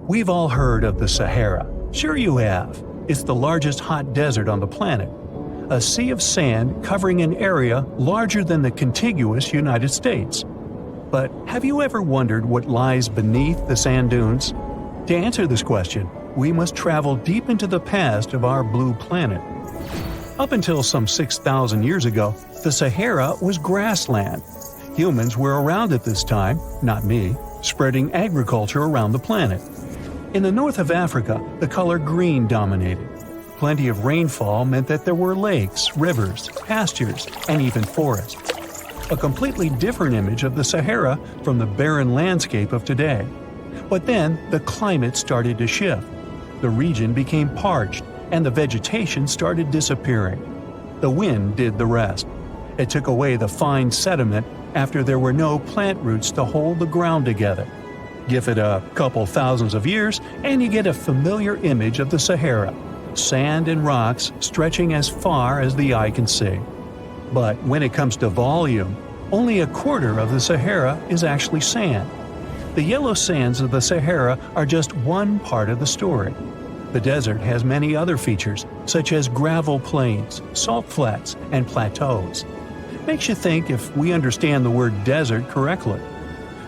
We've all heard of the Sahara. Sure you have. It's the largest hot desert on the planet. A sea of sand covering an area larger than the contiguous United States. But have you ever wondered what lies beneath the sand dunes? To answer this question, we must travel deep into the past of our blue planet. Up until some 6,000 years ago, the Sahara was grassland. Humans were around at this time, not me, spreading agriculture around the planet. In the north of Africa, the color green dominated. Plenty of rainfall meant that there were lakes, rivers, pastures, and even forests. A completely different image of the Sahara from the barren landscape of today. But then, the climate started to shift. The region became parched, and the vegetation started disappearing. The wind did the rest. It took away the fine sediment after there were no plant roots to hold the ground together. Give it a couple thousands of years, and you get a familiar image of the Sahara. Sand and rocks stretching as far as the eye can see. But when it comes to volume, only a quarter of the Sahara is actually sand. The yellow sands of the Sahara are just one part of the story. The desert has many other features, such as gravel plains, salt flats, and plateaus. Makes you think if we understand the word desert correctly.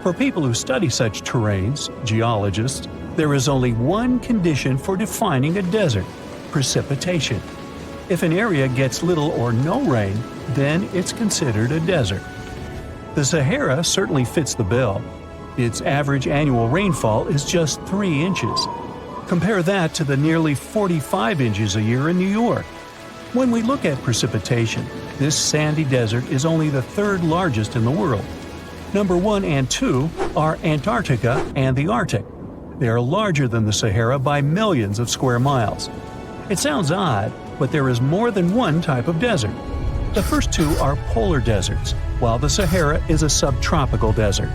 For people who study such terrains, geologists, there is only one condition for defining a desert: precipitation. If an area gets little or no rain, then it's considered a desert. The Sahara certainly fits the bill. Its average annual rainfall is just 3 inches. Compare that to the nearly 45 inches a year in New York. When we look at precipitation, this sandy desert is only the third largest in the world. Number 1 and 2 are Antarctica and the Arctic. They are larger than the Sahara by millions of square miles. It sounds odd, but there is more than one type of desert. The first two are polar deserts, while the Sahara is a subtropical desert.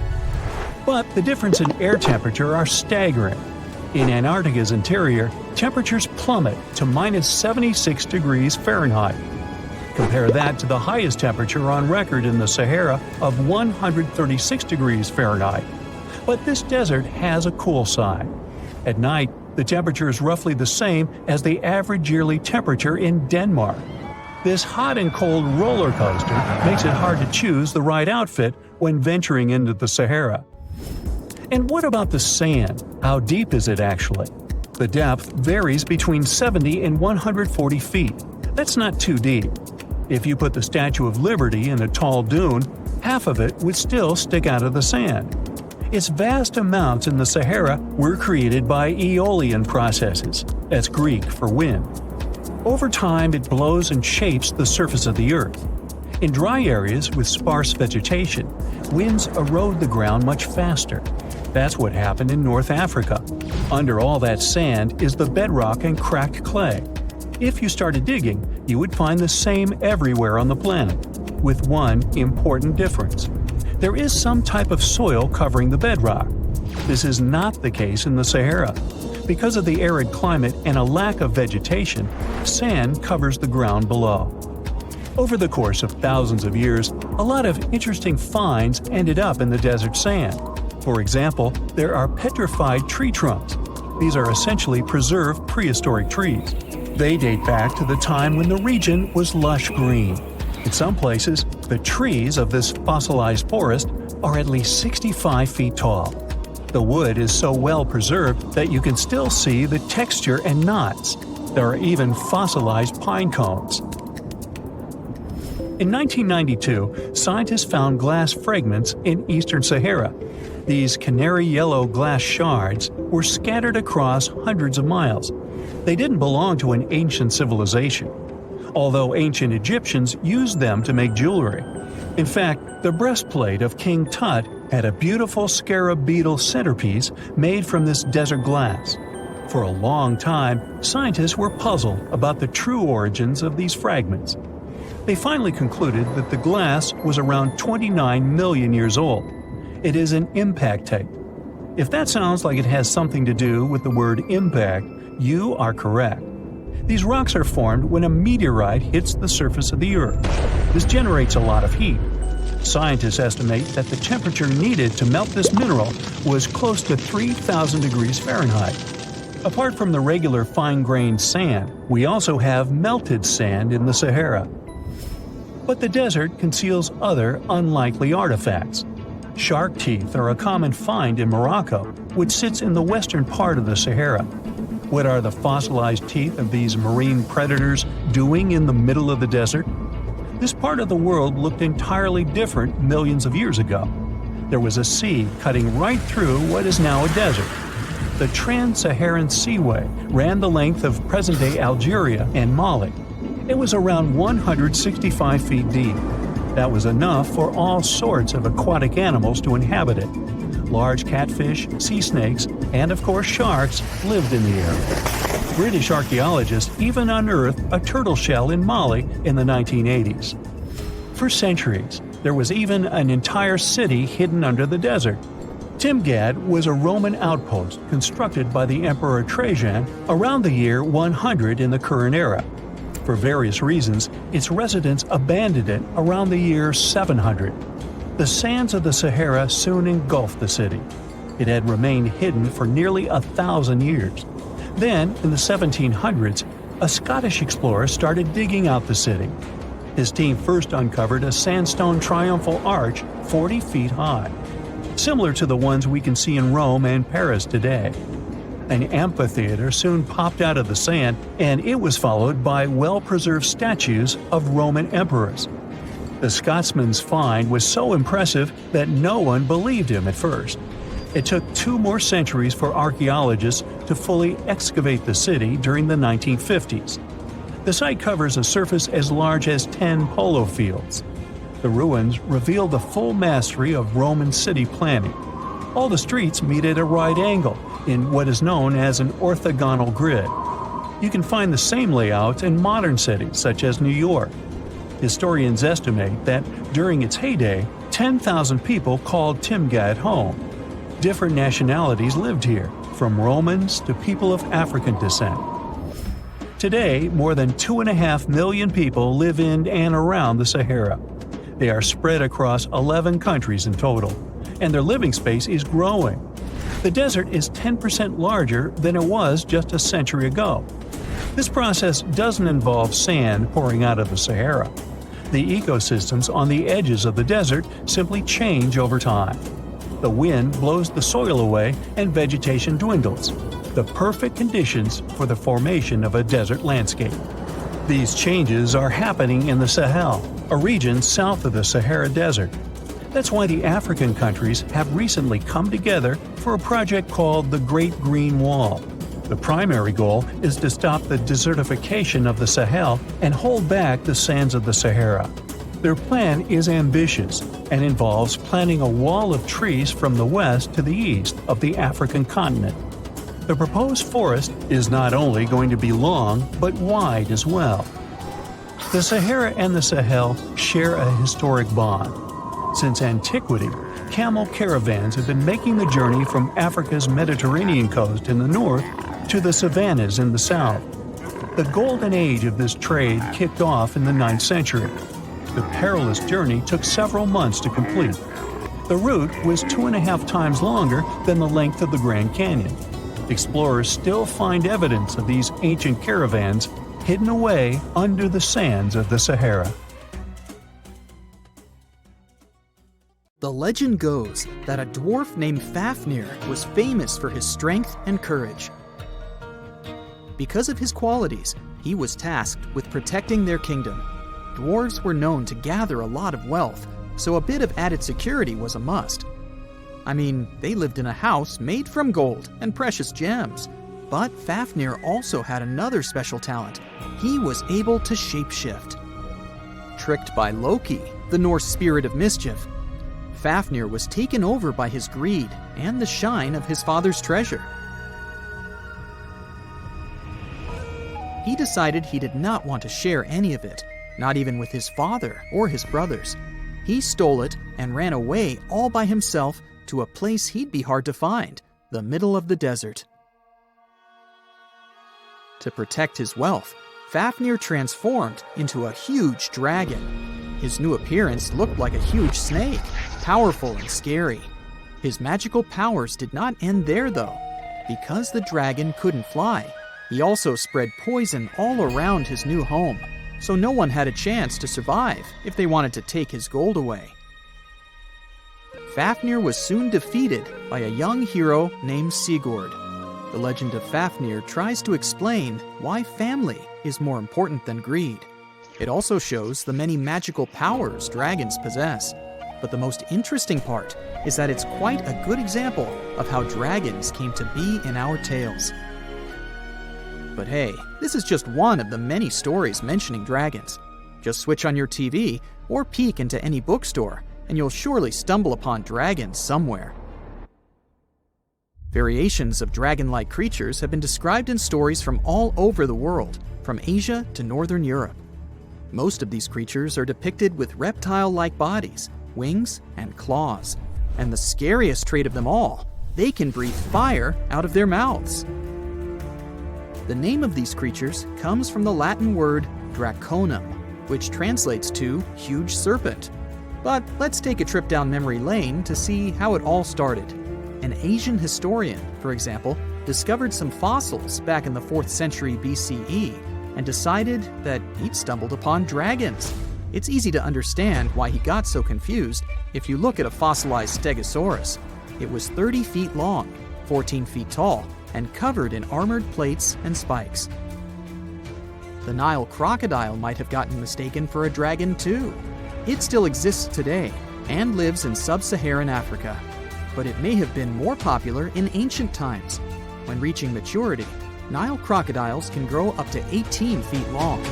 But the difference in air temperature are staggering. In Antarctica's interior, temperatures plummet to minus 76 degrees Fahrenheit. Compare that to the highest temperature on record in the Sahara of 136 degrees Fahrenheit. But this desert has a cool side. At night, the temperature is roughly the same as the average yearly temperature in Denmark. This hot and cold roller coaster makes it hard to choose the right outfit when venturing into the Sahara. And what about the sand? How deep is it actually? The depth varies between 70 and 140 feet. That's not too deep. If you put the Statue of Liberty in a tall dune, half of it would still stick out of the sand. Its vast amounts in the Sahara were created by aeolian processes. That's Greek for wind. Over time, it blows and shapes the surface of the earth. In dry areas with sparse vegetation, winds erode the ground much faster. That's what happened in North Africa. Under all that sand is the bedrock and cracked clay. If you started digging, you would find the same everywhere on the planet, with one important difference. There is some type of soil covering the bedrock. This is not the case in the Sahara. Because of the arid climate and a lack of vegetation, sand covers the ground below. Over the course of thousands of years, a lot of interesting finds ended up in the desert sand. For example, there are petrified tree trunks. These are essentially preserved prehistoric trees. They date back to the time when the region was lush green. In some places, the trees of this fossilized forest are at least 65 feet tall. The wood is so well preserved that you can still see the texture and knots. There are even fossilized pine cones. In 1992, scientists found glass fragments in eastern Sahara. These canary yellow glass shards were scattered across hundreds of miles. They didn't belong to an ancient civilization, although ancient Egyptians used them to make jewelry. In fact, the breastplate of King Tut had a beautiful scarab beetle centerpiece made from this desert glass. For a long time, scientists were puzzled about the true origins of these fragments. They finally concluded that the glass was around 29 million years old. It is an impact tape. If that sounds like it has something to do with the word impact, you are correct. These rocks are formed when a meteorite hits the surface of the Earth. This generates a lot of heat. Scientists estimate that the temperature needed to melt this mineral was close to 3,000 degrees Fahrenheit. Apart from the regular fine-grained sand, we also have melted sand in the Sahara. But the desert conceals other unlikely artifacts. Shark teeth are a common find in Morocco, which sits in the western part of the Sahara. What are the fossilized teeth of these marine predators doing in the middle of the desert? This part of the world looked entirely different millions of years ago. There was a sea cutting right through what is now a desert. The Trans-Saharan Seaway ran the length of present-day Algeria and Mali. It was around 165 feet deep. That was enough for all sorts of aquatic animals to inhabit it. Large catfish, sea snakes, and of course sharks lived in the area. British archaeologists even unearthed a turtle shell in Mali in the 1980s. For centuries, there was even an entire city hidden under the desert. Timgad was a Roman outpost constructed by the Emperor Trajan around the year 100 in the current era. For various reasons, its residents abandoned it around the year 700. The sands of the Sahara soon engulfed the city. It had remained hidden for nearly 1,000 years. Then, in the 1700s, a Scottish explorer started digging out the city. His team first uncovered a sandstone triumphal arch 40 feet high, similar to the ones we can see in Rome and Paris today. An amphitheater soon popped out of the sand, and it was followed by well-preserved statues of Roman emperors. The Scotsman's find was so impressive that no one believed him at first. It took 2 more centuries for archaeologists to fully excavate the city during the 1950s. The site covers a surface as large as 10 polo fields. The ruins reveal the full mastery of Roman city planning. All the streets meet at a right angle in what is known as an orthogonal grid. You can find the same layout in modern cities such as New York. Historians estimate that during its heyday, 10,000 people called Timgad home. Different nationalities lived here, from Romans to people of African descent. Today, more than 2.5 million people live in and around the Sahara. They are spread across 11 countries in total, and their living space is growing. The desert is 10% larger than it was just a century ago. This process doesn't involve sand pouring out of the Sahara. The ecosystems on the edges of the desert simply change over time. The wind blows the soil away and vegetation dwindles. The perfect conditions for the formation of a desert landscape. These changes are happening in the Sahel, a region south of the Sahara Desert. That's why the African countries have recently come together for a project called the Great Green Wall. The primary goal is to stop the desertification of the Sahel and hold back the sands of the Sahara. Their plan is ambitious and involves planting a wall of trees from the west to the east of the African continent. The proposed forest is not only going to be long, but wide as well. The Sahara and the Sahel share a historic bond. Since antiquity, camel caravans have been making the journey from Africa's Mediterranean coast in the north to the savannas in the south. The golden age of this trade kicked off in the 9th century. The perilous journey took several months to complete. The route was 2.5 times longer than the length of the Grand Canyon. Explorers still find evidence of these ancient caravans hidden away under the sands of the Sahara. The legend goes that a dwarf named Fafnir was famous for his strength and courage. Because of his qualities, he was tasked with protecting their kingdom. Dwarves were known to gather a lot of wealth, so a bit of added security was a must. I mean, they lived in a house made from gold and precious gems. But Fafnir also had another special talent. He was able to shapeshift. Tricked by Loki, the Norse spirit of mischief, Fafnir was taken over by his greed and the shine of his father's treasure. He decided he did not want to share any of it, not even with his father or his brothers. He stole it and ran away all by himself to a place he'd be hard to find, the middle of the desert. To protect his wealth, Fafnir transformed into a huge dragon. His new appearance looked like a huge snake, powerful and scary. His magical powers did not end there though. Because the dragon couldn't fly, he also spread poison all around his new home, so no one had a chance to survive if they wanted to take his gold away. Fafnir was soon defeated by a young hero named Sigurd. The Legend of Fafnir tries to explain why family is more important than greed. It also shows the many magical powers dragons possess. But the most interesting part is that it's quite a good example of how dragons came to be in our tales. But hey, this is just one of the many stories mentioning dragons. Just switch on your TV or peek into any bookstore, and you'll surely stumble upon dragons somewhere. Variations of dragon-like creatures have been described in stories from all over the world, from Asia to Northern Europe. Most of these creatures are depicted with reptile-like bodies, wings, and claws. And the scariest trait of them all, they can breathe fire out of their mouths. The name of these creatures comes from the Latin word draconum, which translates to huge serpent. But let's take a trip down memory lane to see how it all started. An Asian historian, for example, discovered some fossils back in the 4th century BCE and decided that he'd stumbled upon dragons. It's easy to understand why he got so confused if you look at a fossilized stegosaurus. It was 30 feet long, 14 feet tall, and covered in armored plates and spikes. The Nile crocodile might have gotten mistaken for a dragon too. It still exists today and lives in sub-Saharan Africa. But it may have been more popular in ancient times. When reaching maturity, Nile crocodiles can grow up to 18 feet long.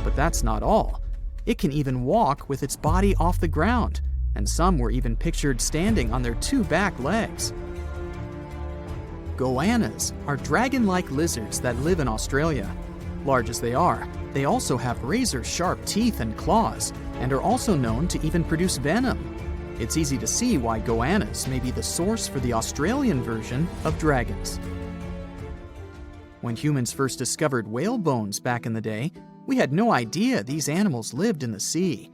But that's not all. It can even walk with its body off the ground, and some were even pictured standing on their 2 back legs. Goannas are dragon-like lizards that live in Australia. Large as they are, they also have razor-sharp teeth and claws, and are also known to even produce venom. It's easy to see why goannas may be the source for the Australian version of dragons. When humans first discovered whale bones back in the day, we had no idea these animals lived in the sea.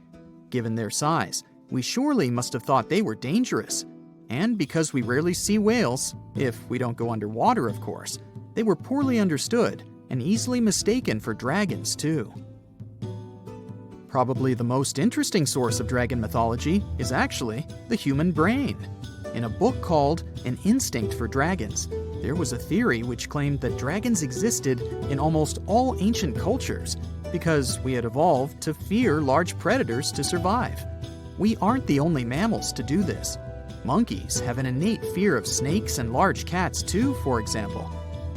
Given their size, we surely must have thought they were dangerous. And because we rarely see whales, if we don't go underwater of course, they were poorly understood and easily mistaken for dragons too. Probably the most interesting source of dragon mythology is actually the human brain. In a book called An Instinct for Dragons, there was a theory which claimed that dragons existed in almost all ancient cultures because we had evolved to fear large predators to survive. We aren't the only mammals to do this. Monkeys have an innate fear of snakes and large cats too, for example.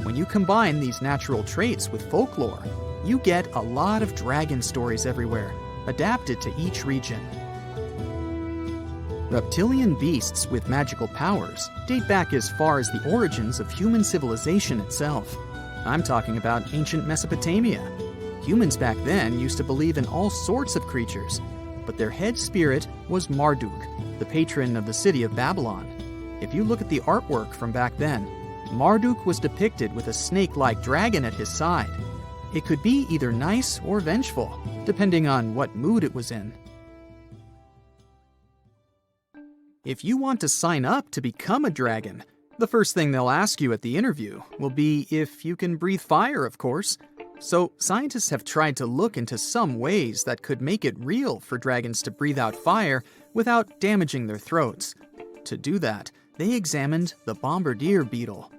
When you combine these natural traits with folklore, you get a lot of dragon stories everywhere, adapted to each region. Reptilian beasts with magical powers date back as far as the origins of human civilization itself. I'm talking about ancient Mesopotamia. Humans back then used to believe in all sorts of creatures, but their head spirit was Marduk, the patron of the city of Babylon. If you look at the artwork from back then, Marduk was depicted with a snake-like dragon at his side. It could be either nice or vengeful, depending on what mood it was in. If you want to sign up to become a dragon, the first thing they'll ask you at the interview will be if you can breathe fire, of course. So scientists have tried to look into some ways that could make it real for dragons to breathe out fire without damaging their throats. To do that, they examined the bombardier beetle.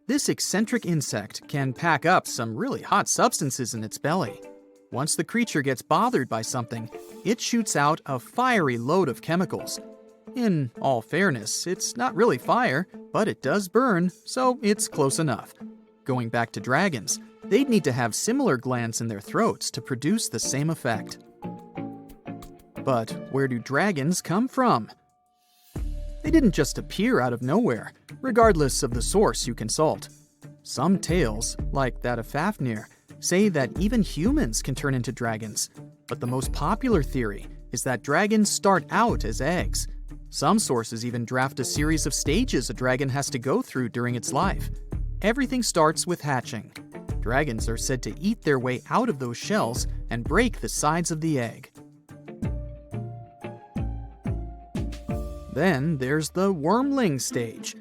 This eccentric insect can pack up some really hot substances in its belly. Once the creature gets bothered by something, it shoots out a fiery load of chemicals. In all fairness, it's not really fire, but it does burn, so it's close enough. Going back to dragons, they'd need to have similar glands in their throats to produce the same effect. But where do dragons come from? They didn't just appear out of nowhere, regardless of the source you consult. Some tales, like that of Fafnir, say that even humans can turn into dragons. But the most popular theory is that dragons start out as eggs. Some sources even draft a series of stages a dragon has to go through during its life. Everything starts with hatching. Dragons are said to eat their way out of those shells and break the sides of the egg. Then there's the wormling stage,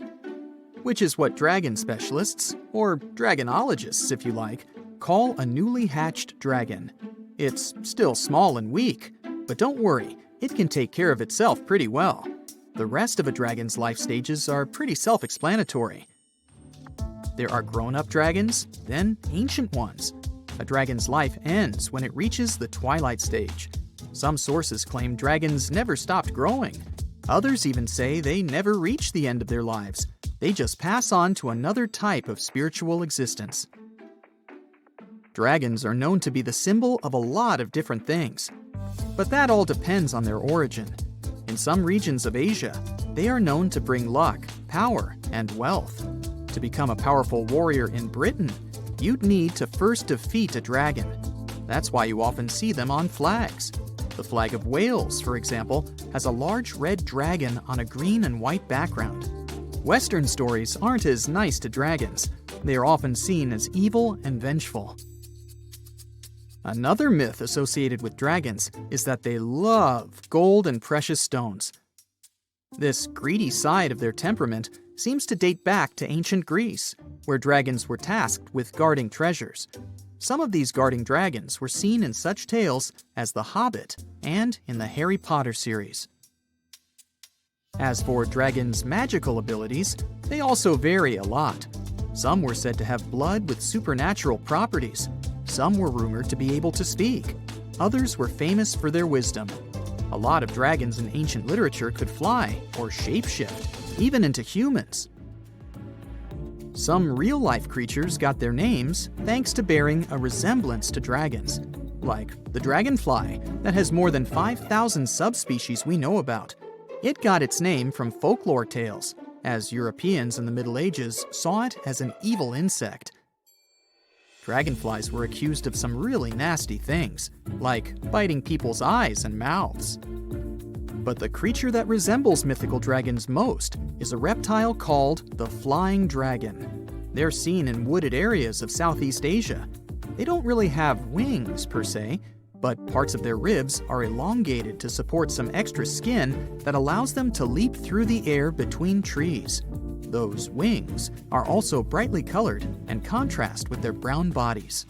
which is what dragon specialists, or dragonologists if you like, call a newly hatched dragon. It's still small and weak, but don't worry, it can take care of itself pretty well. The rest of a dragon's life stages are pretty self-explanatory. There are grown-up dragons, then ancient ones. A dragon's life ends when it reaches the twilight stage. Some sources claim dragons never stopped growing. Others even say they never reach the end of their lives. They just pass on to another type of spiritual existence. Dragons are known to be the symbol of a lot of different things, but that all depends on their origin. In some regions of Asia, they are known to bring luck, power, and wealth. To become a powerful warrior in Britain, you'd need to first defeat a dragon. That's why you often see them on flags. The flag of Wales, for example, has a large red dragon on a green and white background. Western stories aren't as nice to dragons. They are often seen as evil and vengeful. Another myth associated with dragons is that they love gold and precious stones. This greedy side of their temperament seems to date back to ancient Greece, where dragons were tasked with guarding treasures. Some of these guarding dragons were seen in such tales as The Hobbit and in the Harry Potter series. As for dragons' magical abilities, they also vary a lot. Some were said to have blood with supernatural properties. Some were rumored to be able to speak. Others were famous for their wisdom. A lot of dragons in ancient literature could fly or shapeshift, even into humans. Some real-life creatures got their names thanks to bearing a resemblance to dragons, like the dragonfly that has more than 5,000 subspecies we know about. It got its name from folklore tales, as Europeans in the Middle Ages saw it as an evil insect. Dragonflies were accused of some really nasty things, like biting people's eyes and mouths. But the creature that resembles mythical dragons most is a reptile called the flying dragon. They're seen in wooded areas of Southeast Asia. They don't really have wings per se, but parts of their ribs are elongated to support some extra skin that allows them to leap through the air between trees. Those wings are also brightly colored and contrast with their brown bodies.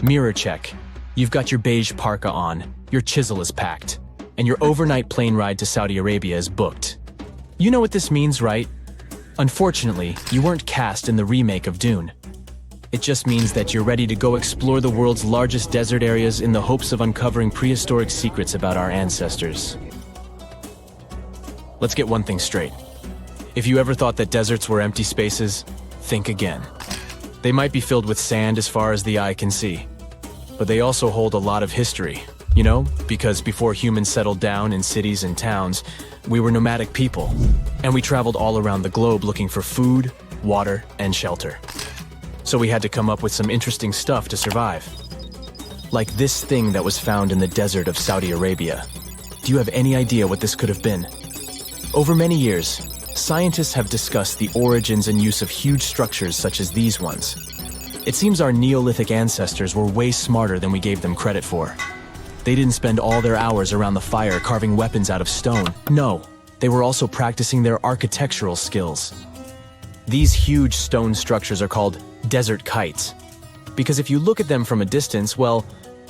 Mirror check. You've got your beige parka on, your chisel is packed, and your overnight plane ride to Saudi Arabia is booked. You know what this means, right? Unfortunately, you weren't cast in the remake of Dune. It just means that you're ready to go explore the world's largest desert areas in the hopes of uncovering prehistoric secrets about our ancestors. Let's get one thing straight. If you ever thought that deserts were empty spaces, think again. They might be filled with sand as far as the eye can see, but they also hold a lot of history, you know, because before humans settled down in cities and towns, we were nomadic people, and we traveled all around the globe looking for food, water, and shelter. So we had to come up with some interesting stuff to survive. Like this thing that was found in the desert of Saudi Arabia. Do you have any idea what this could have been? Over many years, scientists have discussed the origins and use of huge structures such as these ones. It seems our Neolithic ancestors were way smarter than we gave them credit for. They didn't spend all their hours around the fire carving weapons out of stone. No, they were also practicing their architectural skills. These huge stone structures are called desert kites, because if you look at them from a distance, well,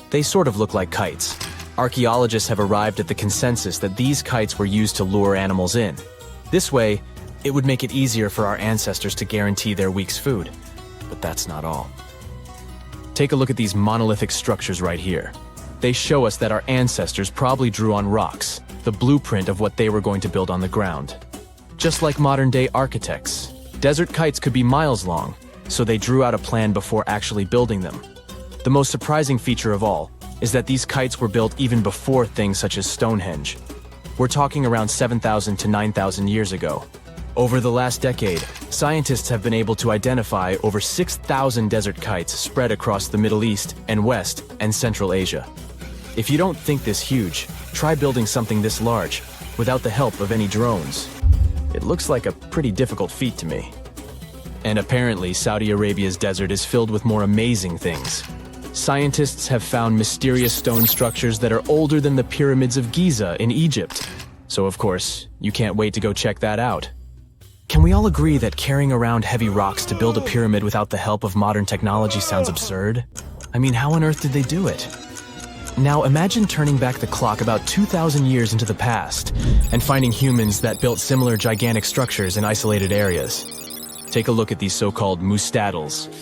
they sort of look like kites. Archaeologists have arrived at the consensus that these kites were used to lure animals in. This way, it would make it easier for our ancestors to guarantee their week's food. But that's not all. Take a look at these monolithic structures right here. They show us that our ancestors probably drew on rocks, the blueprint of what they were going to build on the ground. Just like modern-day architects, desert kites could be miles long, so they drew out a plan before actually building them. The most surprising feature of all is that these kites were built even before things such as Stonehenge. We're talking around 7,000 to 9,000 years ago. Over the last decade, scientists have been able to identify over 6,000 desert kites spread across the Middle East and West and Central Asia. If you don't think this huge, try building something this large without the help of any drones. It looks like a pretty difficult feat to me. And apparently, Saudi Arabia's desert is filled with more amazing things. Scientists have found mysterious stone structures that are older than the pyramids of Giza in Egypt. So of course, you can't wait to go check that out. Can we all agree that carrying around heavy rocks to build a pyramid without the help of modern technology sounds absurd? I mean, how on earth did they do it? Now imagine turning back the clock about 2,000 years into the past and finding humans that built similar gigantic structures in isolated areas. Take a look at these so-called mustadals.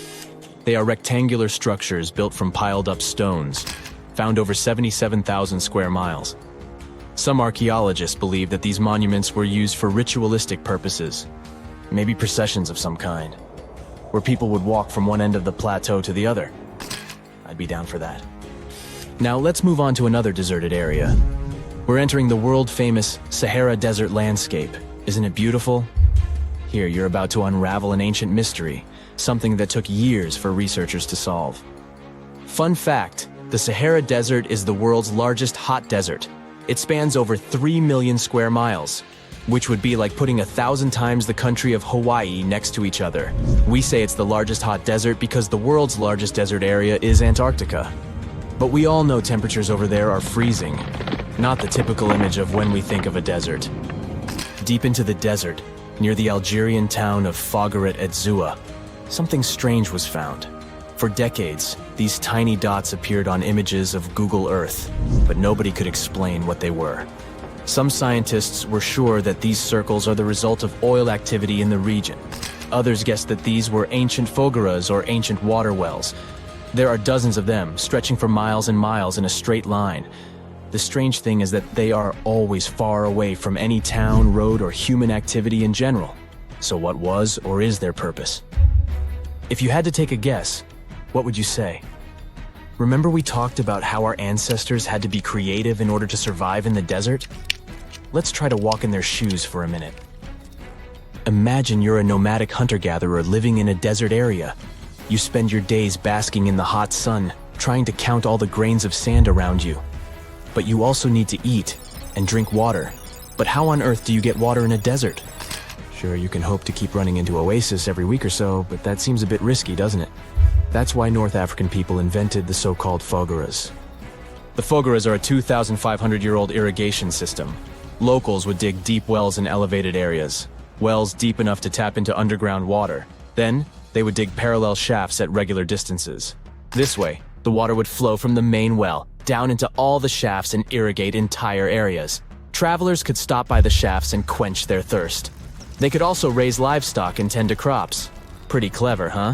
They are rectangular structures built from piled-up stones, found over 77,000 square miles. Some archaeologists believe that these monuments were used for ritualistic purposes, maybe processions of some kind, where people would walk from one end of the plateau to the other. I'd be down for that. Now let's move on to another deserted area. We're entering the world-famous Sahara Desert landscape. Isn't it beautiful? Here, you're about to unravel an ancient mystery, something that took years for researchers to solve. Fun fact, the Sahara Desert is the world's largest hot desert. It spans over 3 million square miles, which would be like putting 1,000 times the country of Hawaii next to each other. We say it's the largest hot desert because the world's largest desert area is Antarctica. But we all know temperatures over there are freezing, not the typical image of when we think of a desert. Deep into the desert, near the Algerian town of Fougeret et Zoua, something strange was found. For decades, these tiny dots appeared on images of Google Earth, but nobody could explain what they were. Some scientists were sure that these circles are the result of oil activity in the region. Others guessed that these were ancient fogeras or ancient water wells. There are dozens of them, stretching for miles and miles in a straight line. The strange thing is that they are always far away from any town, road, or human activity in general. So what was or is their purpose? If you had to take a guess, what would you say? Remember we talked about how our ancestors had to be creative in order to survive in the desert? Let's try to walk in their shoes for a minute. Imagine you're a nomadic hunter-gatherer living in a desert area. You spend your days basking in the hot sun, trying to count all the grains of sand around you. But you also need to eat and drink water. But how on earth do you get water in a desert? Sure, you can hope to keep running into oasis every week or so, but that seems a bit risky, doesn't it? That's why North African people invented the so-called fogeras. The fogeras are a 2,500-year-old irrigation system. Locals would dig deep wells in elevated areas, wells deep enough to tap into underground water. Then, they would dig parallel shafts at regular distances. This way, the water would flow from the main well down into all the shafts and irrigate entire areas. Travelers could stop by the shafts and quench their thirst. They could also raise livestock and tend to crops. Pretty clever, huh?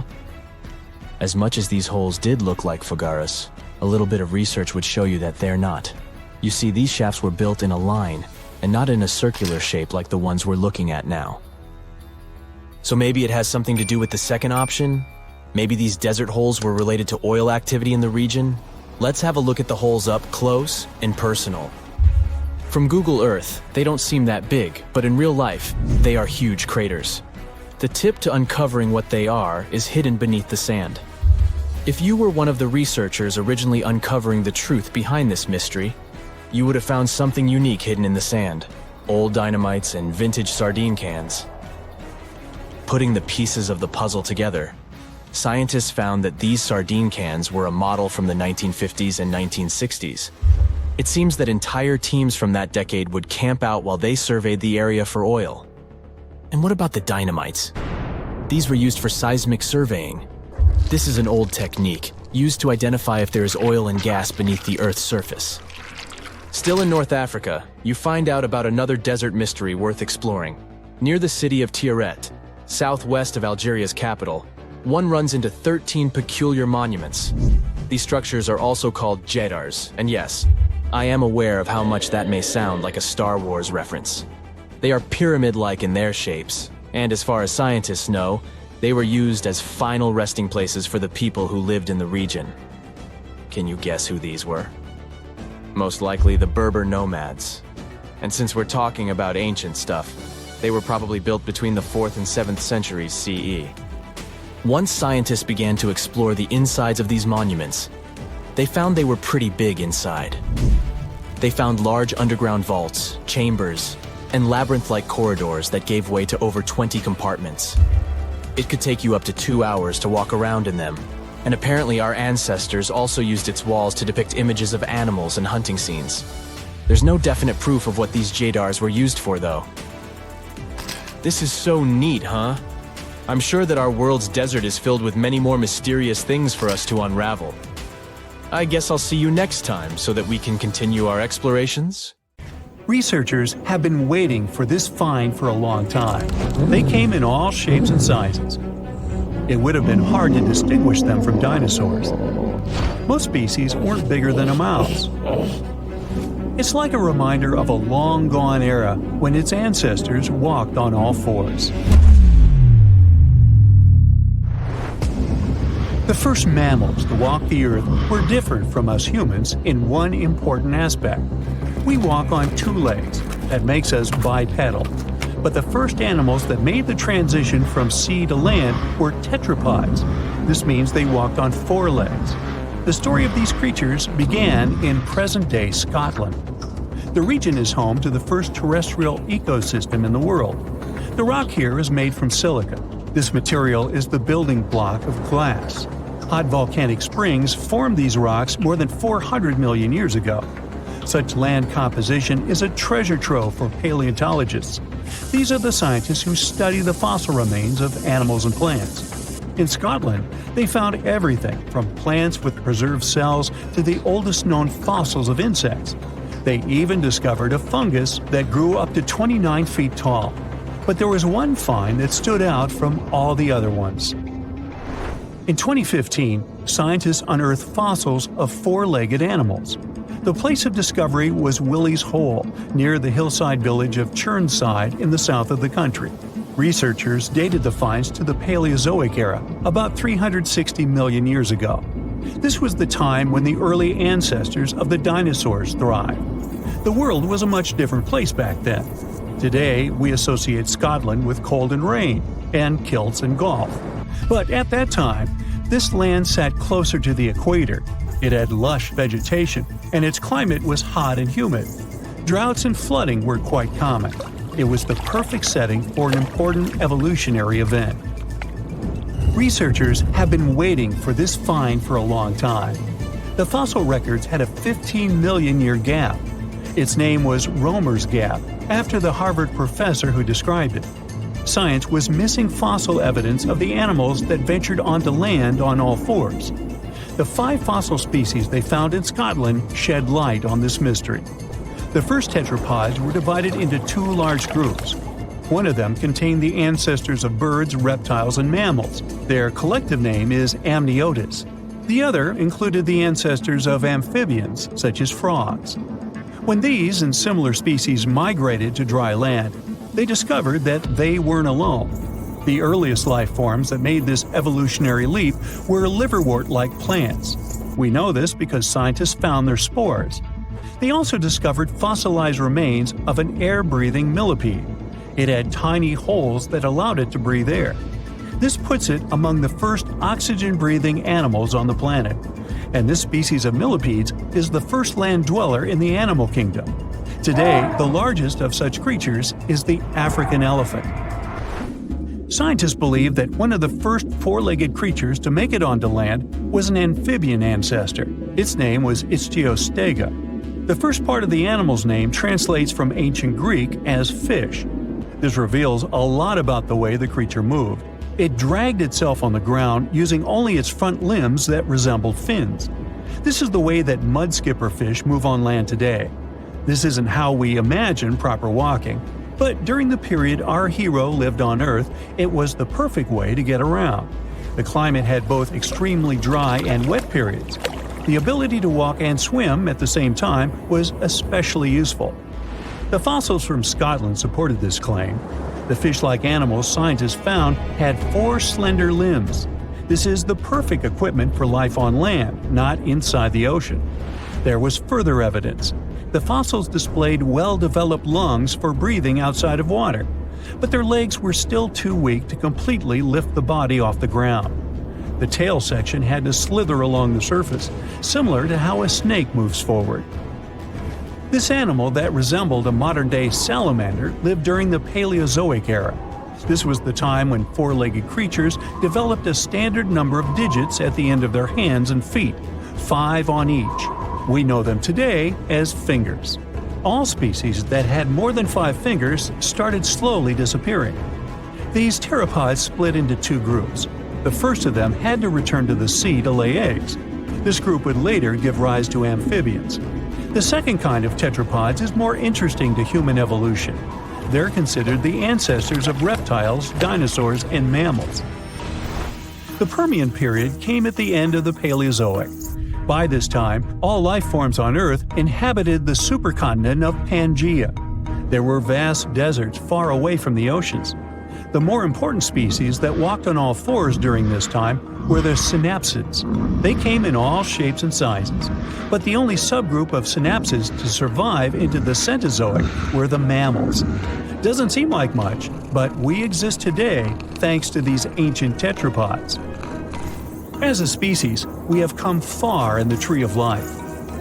As much as these holes did look like fogeras, a little bit of research would show you that they're not. You see, these shafts were built in a line, and not in a circular shape like the ones we're looking at now. So maybe it has something to do with the second option? Maybe these desert holes were related to oil activity in the region? Let's have a look at the holes up close and personal. From Google Earth, they don't seem that big, but in real life, they are huge craters. The tip to uncovering what they are is hidden beneath the sand. If you were one of the researchers originally uncovering the truth behind this mystery, you would have found something unique hidden in the sand. Old dynamites and vintage sardine cans. Putting the pieces of the puzzle together, scientists found that these sardine cans were a model from the 1950s and 1960s. It seems that entire teams from that decade would camp out while they surveyed the area for oil. And what about the dynamites? These were used for seismic surveying. This is an old technique, used to identify if there is oil and gas beneath the Earth's surface. Still in North Africa, you find out about another desert mystery worth exploring. Near the city of Tiaret, southwest of Algeria's capital, one runs into 13 peculiar monuments. These structures are also called Jedars, and yes, I am aware of how much that may sound like a Star Wars reference. They are pyramid-like in their shapes, and as far as scientists know, they were used as final resting places for the people who lived in the region. Can you guess who these were? Most likely the Berber nomads. And since we're talking about ancient stuff, they were probably built between the 4th and 7th centuries CE. Once scientists began to explore the insides of these monuments, they found they were pretty big inside. They found large underground vaults, chambers, and labyrinth-like corridors that gave way to over 20 compartments. It could take you up to 2 hours to walk around in them, And apparently our ancestors also used its walls to depict images of animals and hunting scenes. There's no definite proof of what these Jedars were used for, though. This is so neat, huh? I'm sure that our world's desert is filled with many more mysterious things for us to unravel. I guess I'll see you next time so that we can continue our explorations. Researchers have been waiting for this find for a long time. They came in all shapes and sizes. It would have been hard to distinguish them from dinosaurs. Most species weren't bigger than a mouse. It's like a reminder of a long-gone era when its ancestors walked on all fours. The first mammals to walk the earth were different from us humans in one important aspect. We walk on two legs. That makes us bipedal. But the first animals that made the transition from sea to land were tetrapods. This means they walked on four legs. The story of these creatures began in present-day Scotland. The region is home to the first terrestrial ecosystem in the world. The rock here is made from silica. This material is the building block of glass. Hot volcanic springs formed these rocks more than 400 million years ago. Such land composition is a treasure trove for paleontologists. These are the scientists who study the fossil remains of animals and plants. In Scotland, they found everything from plants with preserved cells to the oldest known fossils of insects. They even discovered a fungus that grew up to 29 feet tall. But there was one find that stood out from all the other ones. In 2015, scientists unearthed fossils of four-legged animals. The place of discovery was Willie's Hole, near the hillside village of Churnside in the south of the country. Researchers dated the finds to the Paleozoic era, about 360 million years ago. This was the time when the early ancestors of the dinosaurs thrived. The world was a much different place back then. Today, we associate Scotland with cold and rain, and kilts and golf. But at that time, this land sat closer to the equator. It had lush vegetation, and its climate was hot and humid. Droughts and flooding were quite common. It was the perfect setting for an important evolutionary event. Researchers have been waiting for this find for a long time. The fossil records had a 15 million year gap. Its name was Roemer's Gap, after the Harvard professor who described it. Science was missing fossil evidence of the animals that ventured onto land on all fours. The 5 fossil species they found in Scotland shed light on this mystery. The first tetrapods were divided into 2 large groups. One of them contained the ancestors of birds, reptiles, and mammals. Their collective name is Amniotus. The other included the ancestors of amphibians, such as frogs. When these and similar species migrated to dry land, they discovered that they weren't alone. The earliest life forms that made this evolutionary leap were liverwort-like plants. We know this because scientists found their spores. They also discovered fossilized remains of an air-breathing millipede. It had tiny holes that allowed it to breathe air. This puts it among the first oxygen-breathing animals on the planet. And this species of millipedes is the first land dweller in the animal kingdom. Today, the largest of such creatures is the African elephant. Scientists believe that one of the first four-legged creatures to make it onto land was an amphibian ancestor. Its name was Ichthyostega. The first part of the animal's name translates from ancient Greek as fish. This reveals a lot about the way the creature moved. It dragged itself on the ground using only its front limbs that resembled fins. This is the way that mudskipper fish move on land today. This isn't how we imagine proper walking, but during the period our hero lived on Earth, it was the perfect way to get around. The climate had both extremely dry and wet periods. The ability to walk and swim at the same time was especially useful. The fossils from Scotland supported this claim. The fish-like animals scientists found had 4 slender limbs. This is the perfect equipment for life on land, not inside the ocean. There was further evidence. The fossils displayed well-developed lungs for breathing outside of water, but their legs were still too weak to completely lift the body off the ground. The tail section had to slither along the surface, similar to how a snake moves forward. This animal that resembled a modern-day salamander lived during the Paleozoic era. This was the time when four-legged creatures developed a standard number of digits at the end of their hands and feet, 5 on each. We know them today as fingers. All species that had more than 5 fingers started slowly disappearing. These pteropods split into 2 groups. The first of them had to return to the sea to lay eggs. This group would later give rise to amphibians. The second kind of tetrapods is more interesting to human evolution. They're considered the ancestors of reptiles, dinosaurs, and mammals. The Permian period came at the end of the Paleozoic. By this time, all life forms on Earth inhabited the supercontinent of Pangaea. There were vast deserts far away from the oceans. The more important species that walked on all fours during this time were the synapsids. They came in all shapes and sizes, but the only subgroup of synapsids to survive into the Cenozoic were the mammals. Doesn't seem like much, but we exist today thanks to these ancient tetrapods. As a species, we have come far in the tree of life.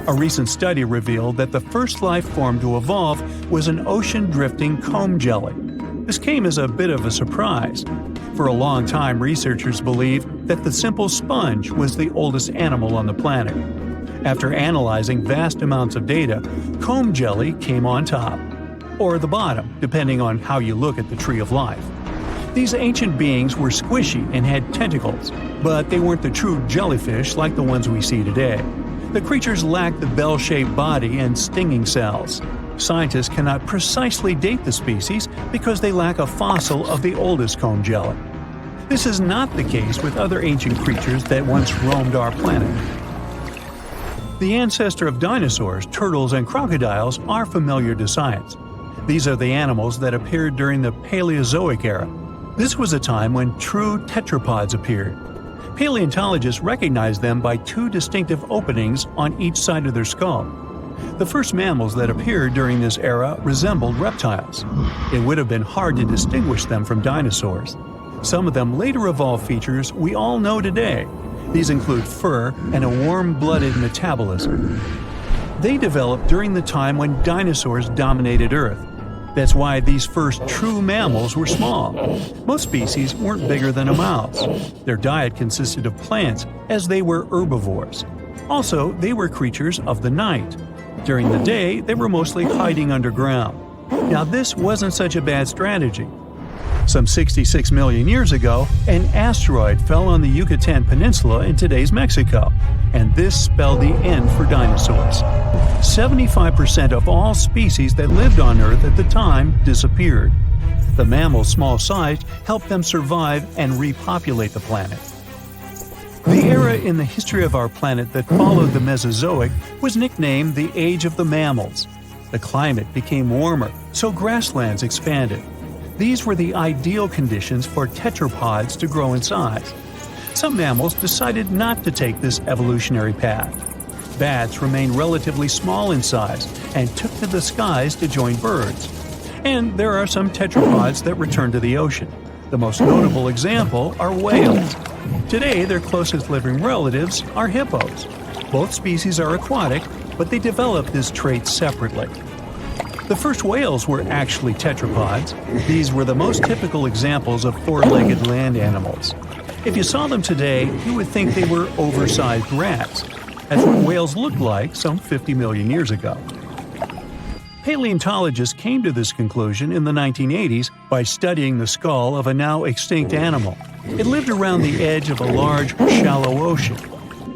A recent study revealed that the first life form to evolve was an ocean-drifting comb jelly. This came as a bit of a surprise. For a long time, researchers believed that the simple sponge was the oldest animal on the planet. After analyzing vast amounts of data, comb jelly came on top, or the bottom, depending on how you look at the tree of life. These ancient beings were squishy and had tentacles, but they weren't the true jellyfish like the ones we see today. The creatures lacked the bell-shaped body and stinging cells. Scientists cannot precisely date the species because they lack a fossil of the oldest comb jelly. This is not the case with other ancient creatures that once roamed our planet. The ancestor of dinosaurs, turtles, and crocodiles are familiar to science. These are the animals that appeared during the Paleozoic era. This was a time when true tetrapods appeared. Paleontologists recognized them by 2 distinctive openings on each side of their skull. The first mammals that appeared during this era resembled reptiles. It would have been hard to distinguish them from dinosaurs. Some of them later evolved features we all know today. These include fur and a warm-blooded metabolism. They developed during the time when dinosaurs dominated Earth. That's why these first true mammals were small. Most species weren't bigger than a mouse. Their diet consisted of plants, as they were herbivores. Also, they were creatures of the night. During the day, they were mostly hiding underground. Now, this wasn't such a bad strategy. Some 66 million years ago, an asteroid fell on the Yucatan Peninsula in today's Mexico, and this spelled the end for dinosaurs. 75% of all species that lived on Earth at the time disappeared. The mammals' small size helped them survive and repopulate the planet. The era in the history of our planet that followed the Mesozoic was nicknamed the Age of the Mammals. The climate became warmer, so grasslands expanded. These were the ideal conditions for tetrapods to grow in size. Some mammals decided not to take this evolutionary path. Bats remained relatively small in size and took to the skies to join birds. And there are some tetrapods that return to the ocean. The most notable example are whales. Today, their closest living relatives are hippos. Both species are aquatic, but they developed this trait separately. The first whales were actually tetrapods. These were the most typical examples of four-legged land animals. If you saw them today, you would think they were oversized rats. That's what whales looked like some 50 million years ago. Paleontologists came to this conclusion in the 1980s by studying the skull of a now extinct animal. It lived around the edge of a large, shallow ocean.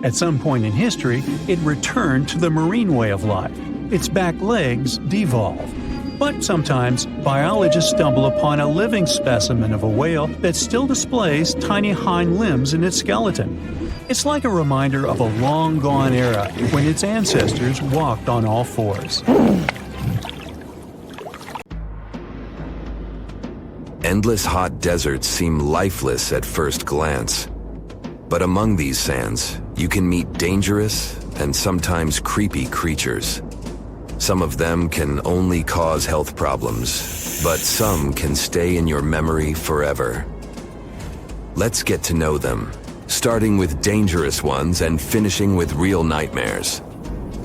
At some point in history, it returned to the marine way of life. Its back legs devolve. But sometimes, biologists stumble upon a living specimen of a whale that still displays tiny hind limbs in its skeleton. It's like a reminder of a long-gone era when its ancestors walked on all fours. Endless hot deserts seem lifeless at first glance. But among these sands, you can meet dangerous and sometimes creepy creatures. Some of them can only cause health problems, but some can stay in your memory forever. Let's get to know them, starting with dangerous ones and finishing with real nightmares.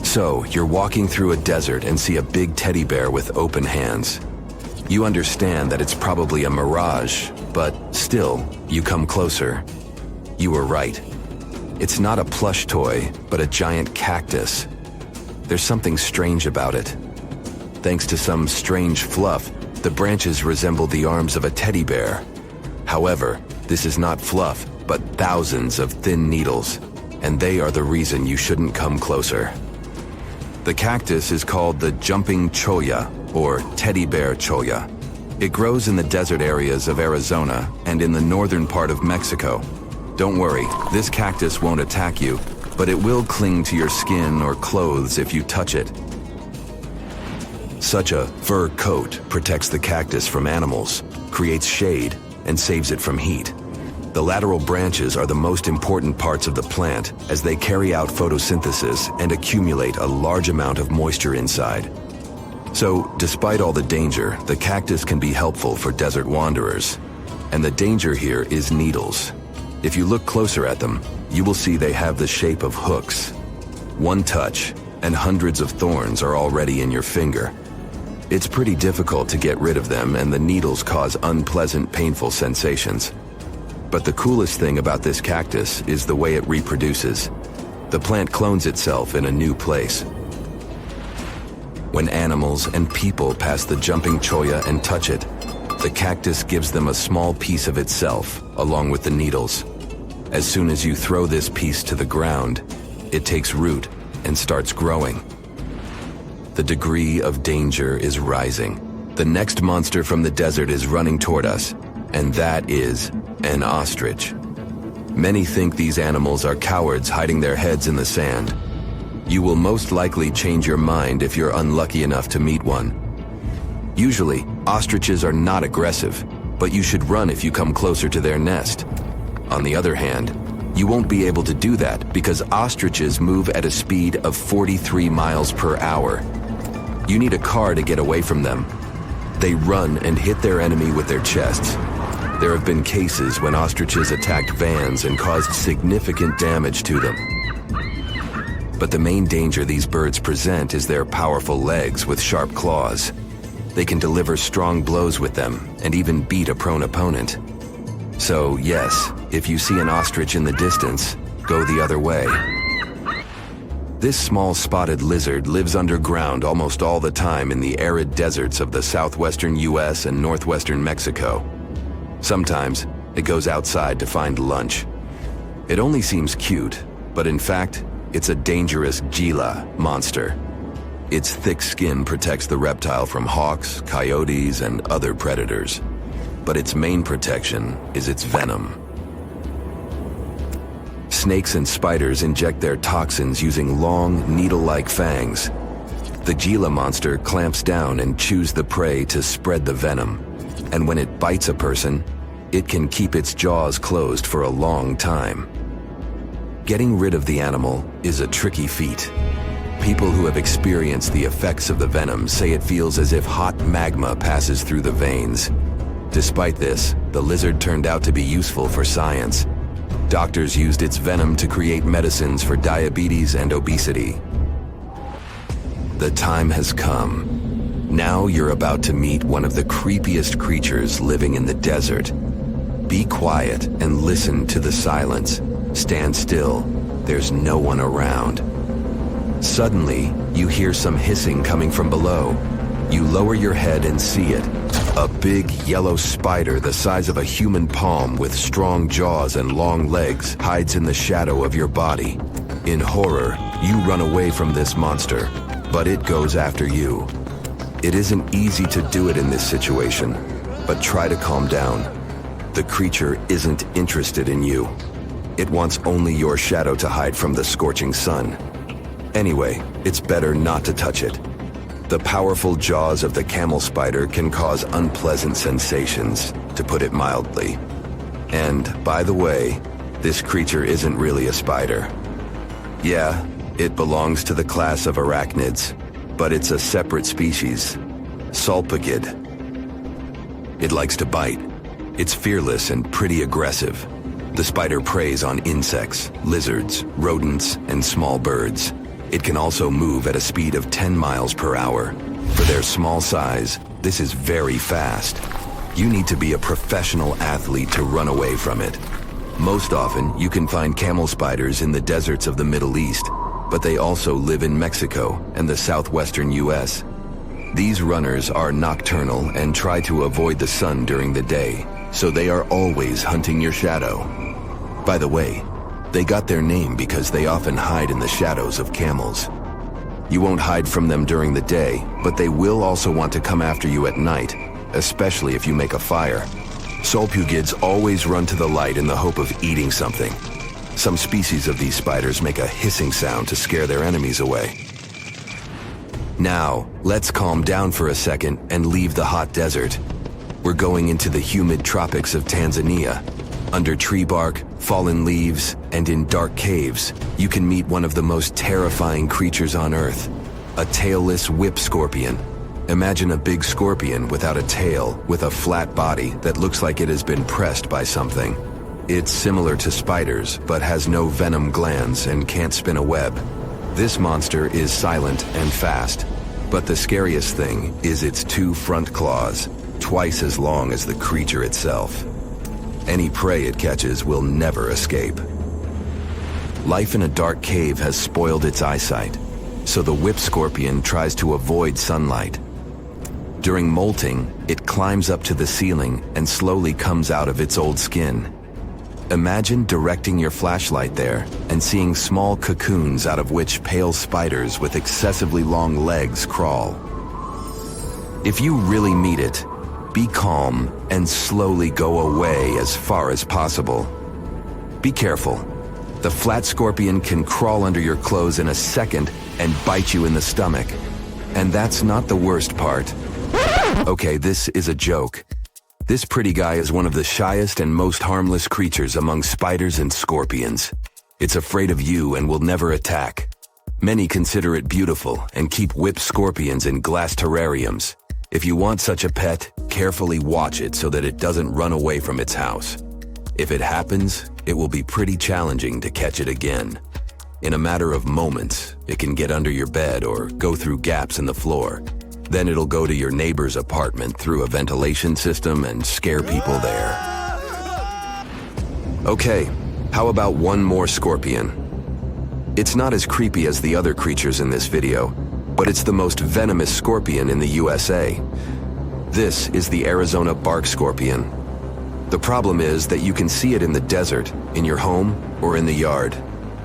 So, you're walking through a desert and see a big teddy bear with open hands. You understand that it's probably a mirage, but still, you come closer. You were right. It's not a plush toy, but a giant cactus. There's something strange about it. Thanks to some strange fluff, the branches resemble the arms of a teddy bear. However, this is not fluff, but thousands of thin needles, and they are the reason you shouldn't come closer. The cactus is called the jumping cholla, or teddy bear cholla. It grows in the desert areas of Arizona and in the northern part of Mexico. Don't worry, this cactus won't attack you, but it will cling to your skin or clothes if you touch it. Such a fur coat protects the cactus from animals, creates shade, and saves it from heat. The lateral branches are the most important parts of the plant as they carry out photosynthesis and accumulate a large amount of moisture inside. So, despite all the danger, the cactus can be helpful for desert wanderers. And the danger here is needles. If you look closer at them, you will see they have the shape of hooks. One touch, and hundreds of thorns are already in your finger. It's pretty difficult to get rid of them, and the needles cause unpleasant, painful sensations. But the coolest thing about this cactus is the way it reproduces. The plant clones itself in a new place. When animals and people pass the jumping cholla and touch it, the cactus gives them a small piece of itself, along with the needles. As soon as you throw this piece to the ground, it takes root and starts growing. The degree of danger is rising. The next monster from the desert is running toward us, and that is an ostrich. Many think these animals are cowards hiding their heads in the sand. You will most likely change your mind if you're unlucky enough to meet one. Usually, ostriches are not aggressive, but you should run if you come closer to their nest. On the other hand, you won't be able to do that because ostriches move at a speed of 43 miles per hour. You need a car to get away from them. They run and hit their enemy with their chests. There have been cases when ostriches attacked vans and caused significant damage to them. But the main danger these birds present is their powerful legs with sharp claws. They can deliver strong blows with them and even beat a prone opponent. So yes, if you see an ostrich in the distance, go the other way. This small spotted lizard lives underground almost all the time in the arid deserts of the southwestern US and northwestern Mexico. Sometimes, it goes outside to find lunch. It only seems cute, but in fact, it's a dangerous Gila monster. Its thick skin protects the reptile from hawks, coyotes, and other predators. But its main protection is its venom. Snakes and spiders inject their toxins using long, needle-like fangs. The Gila monster clamps down and chews the prey to spread the venom. And when it bites a person, it can keep its jaws closed for a long time. Getting rid of the animal is a tricky feat. People who have experienced the effects of the venom say it feels as if hot magma passes through the veins. Despite this, the lizard turned out to be useful for science. Doctors used its venom to create medicines for diabetes and obesity. The time has come. Now you're about to meet one of the creepiest creatures living in the desert. Be quiet and listen to the silence. Stand still. There's no one around. Suddenly, you hear some hissing coming from below. You lower your head and see it. A big yellow spider the size of a human palm with strong jaws and long legs hides in the shadow of your body. In horror, you run away from this monster, but it goes after you. It isn't easy to do it in this situation, but try to calm down. The creature isn't interested in you. It wants only your shadow to hide from the scorching sun. Anyway, it's better not to touch it. The powerful jaws of the camel spider can cause unpleasant sensations, to put it mildly. And, by the way, this creature isn't really a spider. Yeah, it belongs to the class of arachnids, but it's a separate species, Sulpagid. It likes to bite. It's fearless and pretty aggressive. The spider preys on insects, lizards, rodents, and small birds. It can also move at a speed of 10 miles per hour. For their small size, This is very fast. You need to be a professional athlete to run away from it. Most often, you can find camel spiders in the deserts of the Middle East, but they also live in Mexico and the southwestern US. These runners are nocturnal and try to avoid the sun during the day, so they are always hunting your shadow. By the way, they got their name because they often hide in the shadows of camels. You won't hide from them during the day, but they will also want to come after you at night, especially if you make a fire. Solpugids always run to the light in the hope of eating something. Some species of these spiders make a hissing sound to scare their enemies away. Now, let's calm down for a second and leave the hot desert. We're going into the humid tropics of Tanzania. Under tree bark, fallen leaves, and in dark caves, you can meet one of the most terrifying creatures on Earth, a tailless whip scorpion. Imagine a big scorpion without a tail, with a flat body that looks like it has been pressed by something. It's similar to spiders, but has no venom glands and can't spin a web. This monster is silent and fast, but the scariest thing is its 2 front claws, twice as long as the creature itself. Any prey it catches will never escape. Life in a dark cave has spoiled its eyesight, so the whip scorpion tries to avoid sunlight. During molting, it climbs up to the ceiling and slowly comes out of its old skin. Imagine directing your flashlight there and seeing small cocoons out of which pale spiders with excessively long legs crawl. If you really meet it, be calm and slowly go away as far as possible. Be careful. The flat scorpion can crawl under your clothes in a second and bite you in the stomach. And that's not the worst part. Okay, this is a joke. This pretty guy is one of the shyest and most harmless creatures among spiders and scorpions. It's afraid of you and will never attack. Many consider it beautiful and keep whip scorpions in glass terrariums. If you want such a pet, carefully watch it so that it doesn't run away from its house. If it happens, it will be pretty challenging to catch it again. In a matter of moments, it can get under your bed or go through gaps in the floor. Then it'll go to your neighbor's apartment through a ventilation system and scare people there. Okay, how about one more scorpion? It's not as creepy as the other creatures in this video, but it's the most venomous scorpion in the USA. This is the Arizona bark scorpion. The problem is that you can see it in the desert, in your home, or in the yard.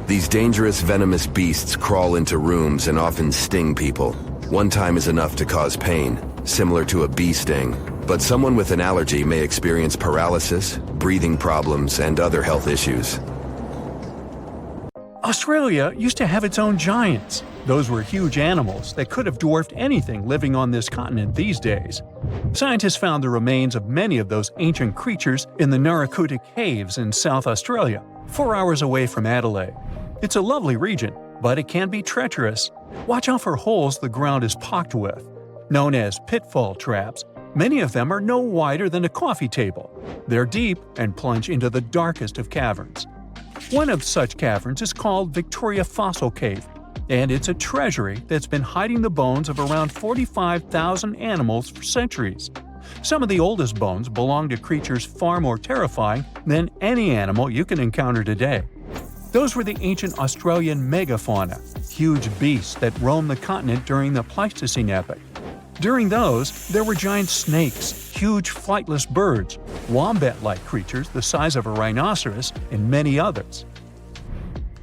These dangerous venomous beasts crawl into rooms and often sting people. One time is enough to cause pain, similar to a bee sting, but someone with an allergy may experience paralysis, breathing problems, and other health issues. Australia used to have its own giants. Those were huge animals that could have dwarfed anything living on this continent these days. Scientists found the remains of many of those ancient creatures in the Narracuta Caves in South Australia, 4 hours away from Adelaide. It's a lovely region, but it can be treacherous. Watch out for holes the ground is pocked with. Known as pitfall traps, many of them are no wider than a coffee table. They're deep and plunge into the darkest of caverns. One of such caverns is called Victoria Fossil Cave, and it's a treasury that's been hiding the bones of around 45,000 animals for centuries. Some of the oldest bones belong to creatures far more terrifying than any animal you can encounter today. Those were the ancient Australian MegaFauna, huge beasts that roamed the continent during the Pleistocene epoch. During those, there were giant snakes, huge flightless birds, wombat-like creatures the size of a rhinoceros, and many others.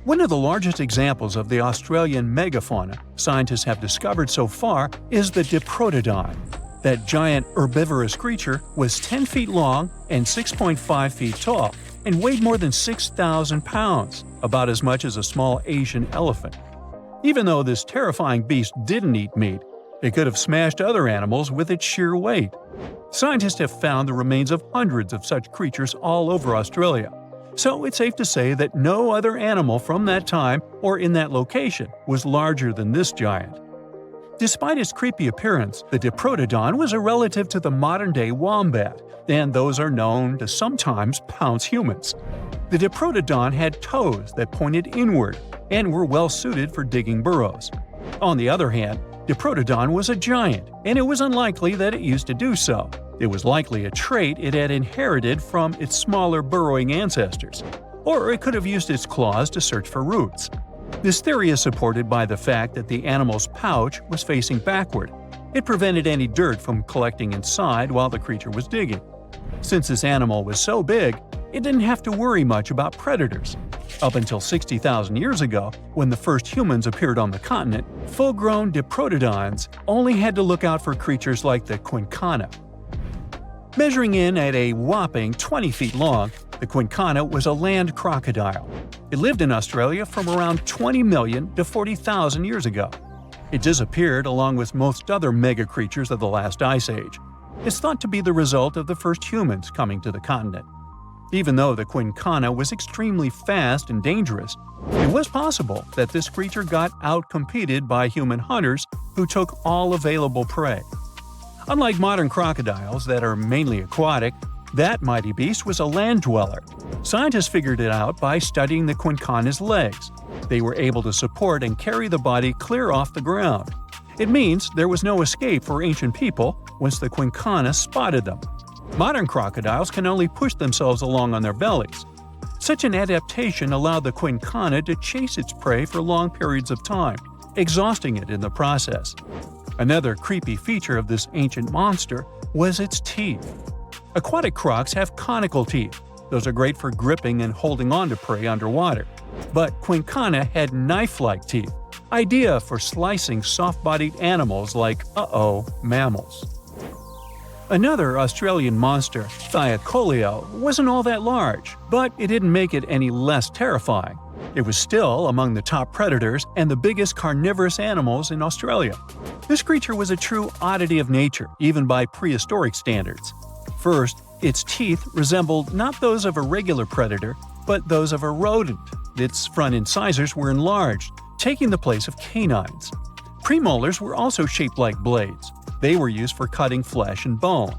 One of the largest examples of the Australian megafauna scientists have discovered so far is the Diprotodon. That giant herbivorous creature was 10 feet long and 6.5 feet tall, and weighed more than 6,000 pounds, about as much as a small Asian elephant. Even though this terrifying beast didn't eat meat, it could have smashed other animals with its sheer weight. Scientists have found the remains of hundreds of such creatures all over Australia, so it's safe to say that no other animal from that time or in that location was larger than this giant. Despite its creepy appearance, the Diprotodon was a relative to the modern-day wombat, and those are known to sometimes pounce humans. The Diprotodon had toes that pointed inward and were well suited for digging burrows. On the other hand, Diprotodon was a giant, and it was unlikely that it used to do so. It was likely a trait it had inherited from its smaller burrowing ancestors, or it could have used its claws to search for roots. This theory is supported by the fact that the animal's pouch was facing backward. It prevented any dirt from collecting inside while the creature was digging. Since this animal was so big, it didn't have to worry much about predators. Up until 60,000 years ago, when the first humans appeared on the continent, full-grown diprotodons only had to look out for creatures like the quincana. Measuring in at a whopping 20 feet long, the quincana was a land crocodile. It lived in Australia from around 20 million to 40,000 years ago. It disappeared along with most other mega creatures of the last ice age. It's thought to be the result of the first humans coming to the continent. Even though the quincana was extremely fast and dangerous, it was possible that this creature got outcompeted by human hunters who took all available prey. Unlike modern crocodiles that are mainly aquatic, that mighty beast was a land dweller. Scientists figured it out by studying the quincana's legs. They were able to support and carry the body clear off the ground. It means there was no escape for ancient people once the quincana spotted them. Modern crocodiles can only push themselves along on their bellies. Such an adaptation allowed the quincana to chase its prey for long periods of time, exhausting it in the process. Another creepy feature of this ancient monster was its teeth. Aquatic crocs have conical teeth. Those are great for gripping and holding on to prey underwater. But quincana had knife-like teeth, ideal for slicing soft-bodied animals like, mammals. Another Australian monster, Thylacoleo, wasn't all that large, but it didn't make it any less terrifying. It was still among the top predators and the biggest carnivorous animals in Australia. This creature was a true oddity of nature, even by prehistoric standards. First, its teeth resembled not those of a regular predator, but those of a rodent. Its front incisors were enlarged, taking the place of canines. Premolars were also shaped like blades. They were used for cutting flesh and bone.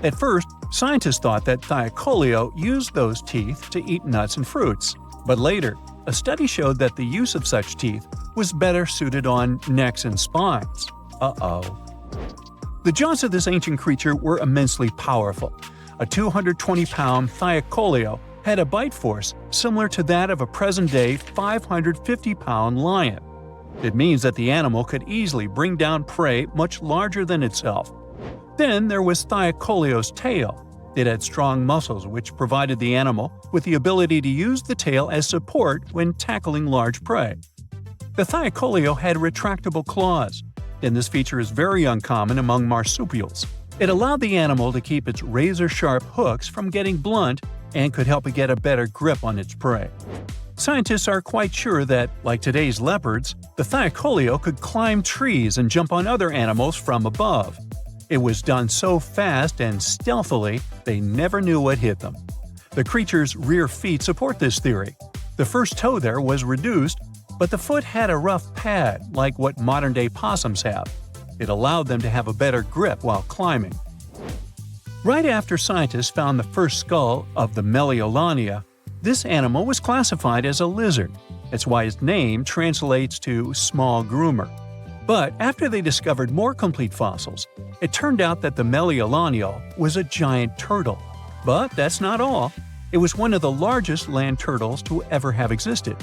At first, scientists thought that Thylacoleo used those teeth to eat nuts and fruits. But later, a study showed that the use of such teeth was better suited on necks and spines. The jaws of this ancient creature were immensely powerful. A 220-pound Thylacoleo had a bite force similar to that of a present-day 550-pound lion. It means that the animal could easily bring down prey much larger than itself. Then there was Thylacoleo's tail. It had strong muscles which provided the animal with the ability to use the tail as support when tackling large prey. The Thylacoleo had retractable claws, and this feature is very uncommon among marsupials. It allowed the animal to keep its razor-sharp hooks from getting blunt and could help it get a better grip on its prey. Scientists are quite sure that, like today's leopards, the Thylacoleo could climb trees and jump on other animals from above. It was done so fast and stealthily, they never knew what hit them. The creature's rear feet support this theory. The first toe there was reduced, but the foot had a rough pad like what modern-day possums have. It allowed them to have a better grip while climbing. Right after scientists found the first skull of the Meliolania, this animal was classified as a lizard. That's why its name translates to small groomer. But after they discovered more complete fossils, it turned out that the Meliolania was a giant turtle. But that's not all. It was one of the largest land turtles to ever have existed.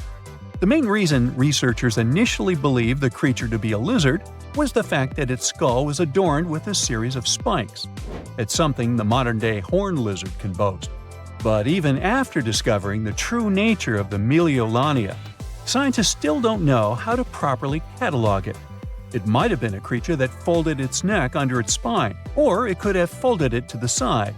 The main reason researchers initially believed the creature to be a lizard was the fact that its skull was adorned with a series of spikes. It's something the modern-day horned lizard can boast. But even after discovering the true nature of the Meliolania, scientists still don't know how to properly catalog it. It might have been a creature that folded its neck under its spine, or it could have folded it to the side.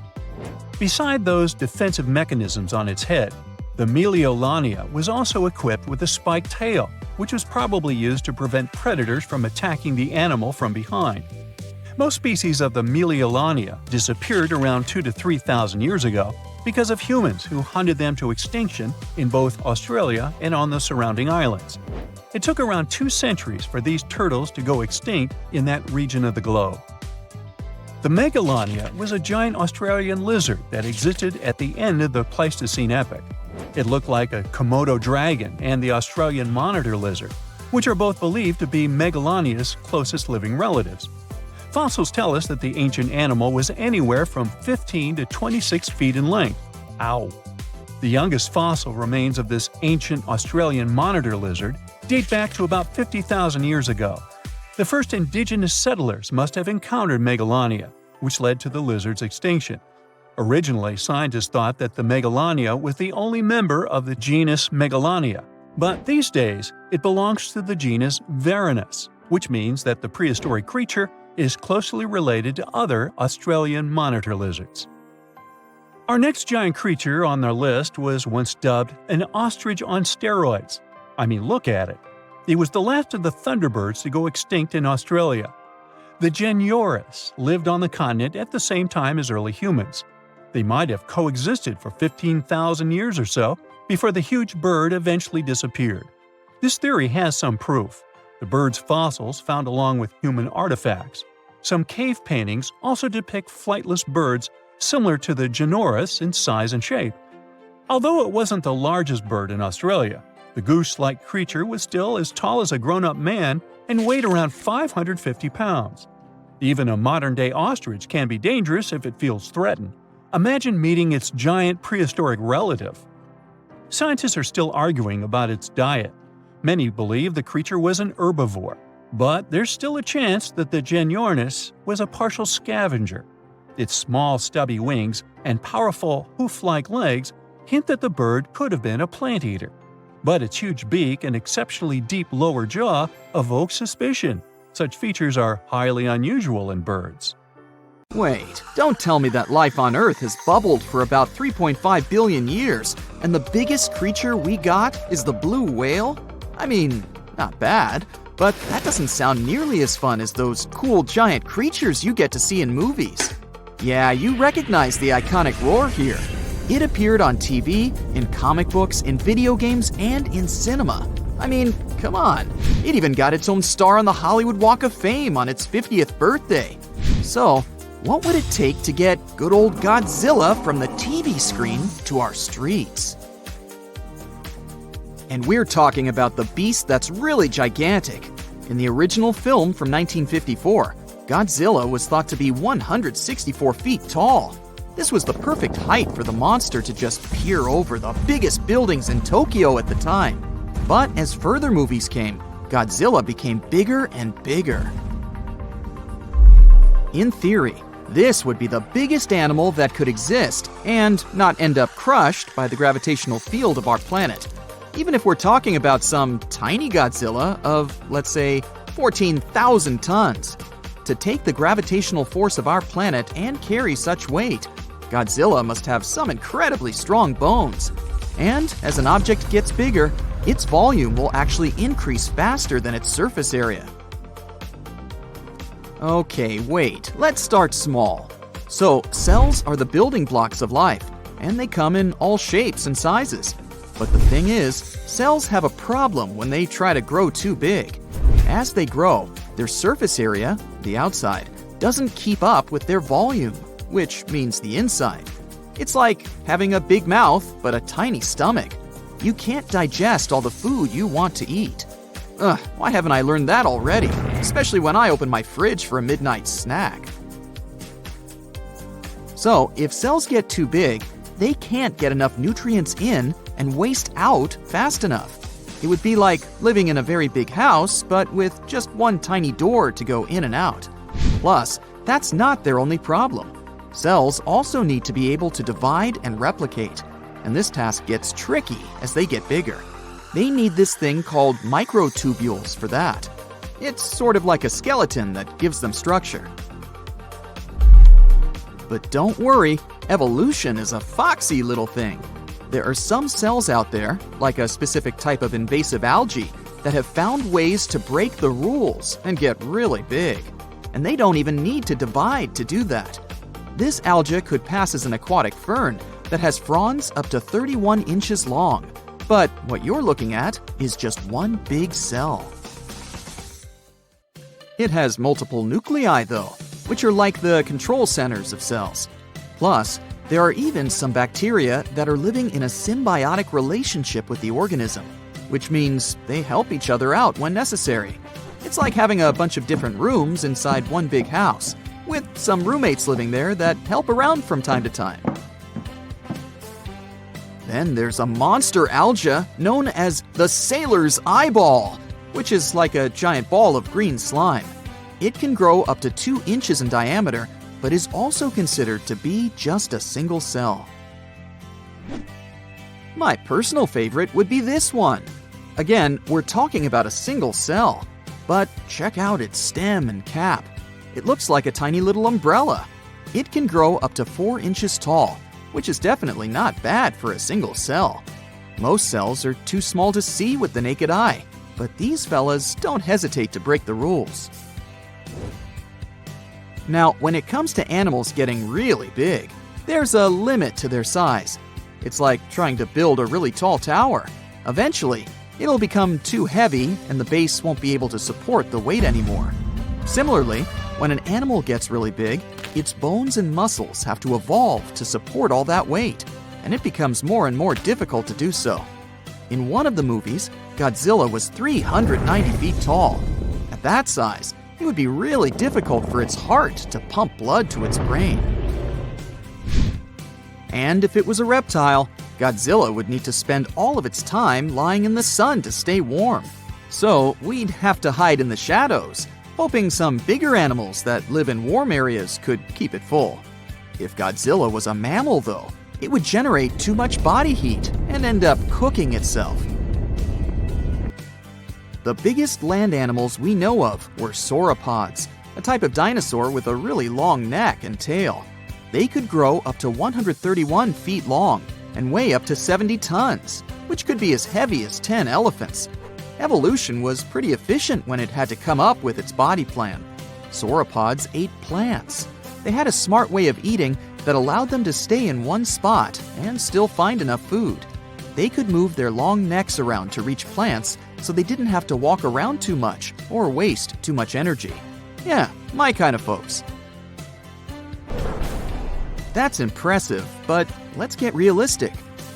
Beside those defensive mechanisms on its head, the Meliolania was also equipped with a spiked tail, which was probably used to prevent predators from attacking the animal from behind. Most species of the Meliolania disappeared around 2,000 to 3,000 years ago because of humans who hunted them to extinction in both Australia and on the surrounding islands. It took around 2 centuries for these turtles to go extinct in that region of the globe. The Megalania was a giant Australian lizard that existed at the end of the Pleistocene epoch. It looked like a Komodo dragon and the Australian monitor lizard. which are both believed to be Megalonia's closest living relatives. Fossils tell us that the ancient animal was anywhere from 15 to 26 feet in length. Ow! The youngest fossil remains of this ancient Australian monitor lizard date back to about 50,000 years ago. The first indigenous settlers must have encountered Megalonia, which led to the lizard's extinction. Originally, scientists thought that the Megalonia was the only member of the genus Megalonia, but these days it belongs to the genus Venomous, which means that the prehistoric creature is closely related to other Australian monitor lizards. Our next giant creature on our list was once dubbed an ostrich on steroids. I mean, look at it. It was the last of the thunderbirds to go extinct in Australia. The Geniurus lived on the continent at the same time as early humans. They might have coexisted for 15,000 years or so before the huge bird eventually disappeared. This theory has some proof. The bird's fossils found along with human artifacts. Some cave paintings also depict flightless birds similar to the Geniurus in size and shape. Although it wasn't the largest bird in Australia, the goose-like creature was still as tall as a grown-up man and weighed around 550 pounds. Even a modern-day ostrich can be dangerous if it feels threatened. Imagine meeting its giant prehistoric relative. Scientists are still arguing about its diet. Many believe the creature was an herbivore, but there's still a chance that the Geniurus was a partial scavenger. Its small, stubby wings and powerful hoof-like legs hint that the bird could have been a plant eater. But its huge beak and exceptionally deep lower jaw evoke suspicion. Such features are highly unusual in birds. Wait, don't tell me that life on Earth has bubbled for about 3.5 billion years, and the biggest creature we got is the blue whale? I mean, not bad, but that doesn't sound nearly as fun as those cool giant creatures you get to see in movies. Yeah, you recognize the iconic roar here. It appeared on TV, in comic books, in video games, and in cinema. I mean, come on. It even got its own star on the Hollywood Walk of Fame on its 50th birthday. So, what would it take to get good old Godzilla from the TV screen to our streets? And we're talking about the beast that's really gigantic. In the original film from 1954, Godzilla was thought to be 164 feet tall. This was the perfect height for the monster to just peer over the biggest buildings in Tokyo at the time. But as further movies came, Godzilla became bigger and bigger. In theory, this would be the biggest animal that could exist and not end up crushed by the gravitational field of our planet. Even if we're talking about some tiny Godzilla of, let's say, 14,000 tons. To take the gravitational force of our planet and carry such weight, Godzilla must have some incredibly strong bones. And as an object gets bigger, its volume will actually increase faster than its surface area. Okay, wait, let's start small. So, cells are the building blocks of life, and they come in all shapes and sizes. But the thing is, cells have a problem when they try to grow too big. As they grow, their surface area, the outside, doesn't keep up with their volume, which means the inside. It's like having a big mouth but a tiny stomach. You can't digest all the food you want to eat. Why haven't I learned that already? Especially when I open my fridge for a midnight snack. So, if cells get too big, they can't get enough nutrients in and waste out fast enough. It would be like living in a very big house, but with just one tiny door to go in and out. Plus, that's not their only problem. Cells also need to be able to divide and replicate, and this task gets tricky as they get bigger. They need this thing called microtubules for that. It's sort of like a skeleton that gives them structure. But don't worry, evolution is a foxy little thing. There are some cells out there, like a specific type of invasive algae, that have found ways to break the rules and get really big. And they don't even need to divide to do that. This algae could pass as an aquatic fern that has fronds up to 31 inches long. But what you're looking at is just one big cell. It has multiple nuclei, though, which are like the control centers of cells. Plus, there are even some bacteria that are living in a symbiotic relationship with the organism. which means they help each other out when necessary. It's like having a bunch of different rooms inside one big house, with some roommates living there that help around from time to time. Then there's a monster alga known as the sailor's eyeball, which is like a giant ball of green slime. It can grow up to 2 inches in diameter, but is also considered to be just a single cell. My personal favorite would be this one. Again, we're talking about a single cell, but check out its stem and cap. It looks like a tiny little umbrella. It can grow up to 4 inches tall, which is definitely not bad for a single cell. Most cells are too small to see with the naked eye, but these fellas don't hesitate to break the rules. Now, when it comes to animals getting really big, there's a limit to their size. It's like trying to build a really tall tower. Eventually, it'll become too heavy and the base won't be able to support the weight anymore. Similarly, when an animal gets really big, its bones and muscles have to evolve to support all that weight, and it becomes more and more difficult to do so. In one of the movies, Godzilla was 390 feet tall. At that size, it would be really difficult for its heart to pump blood to its brain. And if it was a reptile, Godzilla would need to spend all of its time lying in the sun to stay warm. So we'd have to hide in the shadows, hoping some bigger animals that live in warm areas could keep it full. If Godzilla was a mammal, though, it would generate too much body heat and end up cooking itself. The biggest land animals we know of were sauropods, a type of dinosaur with a really long neck and tail. They could grow up to 131 feet long and weigh up to 70 tons, which could be as heavy as 10 elephants. Evolution was pretty efficient when it had to come up with its body plan. Sauropods ate plants. They had a smart way of eating that allowed them to stay in one spot and still find enough food. They could move their long necks around to reach plants, so they didn't have to walk around too much or waste too much energy. Yeah, my kind of folks. That's impressive, but let's get realistic.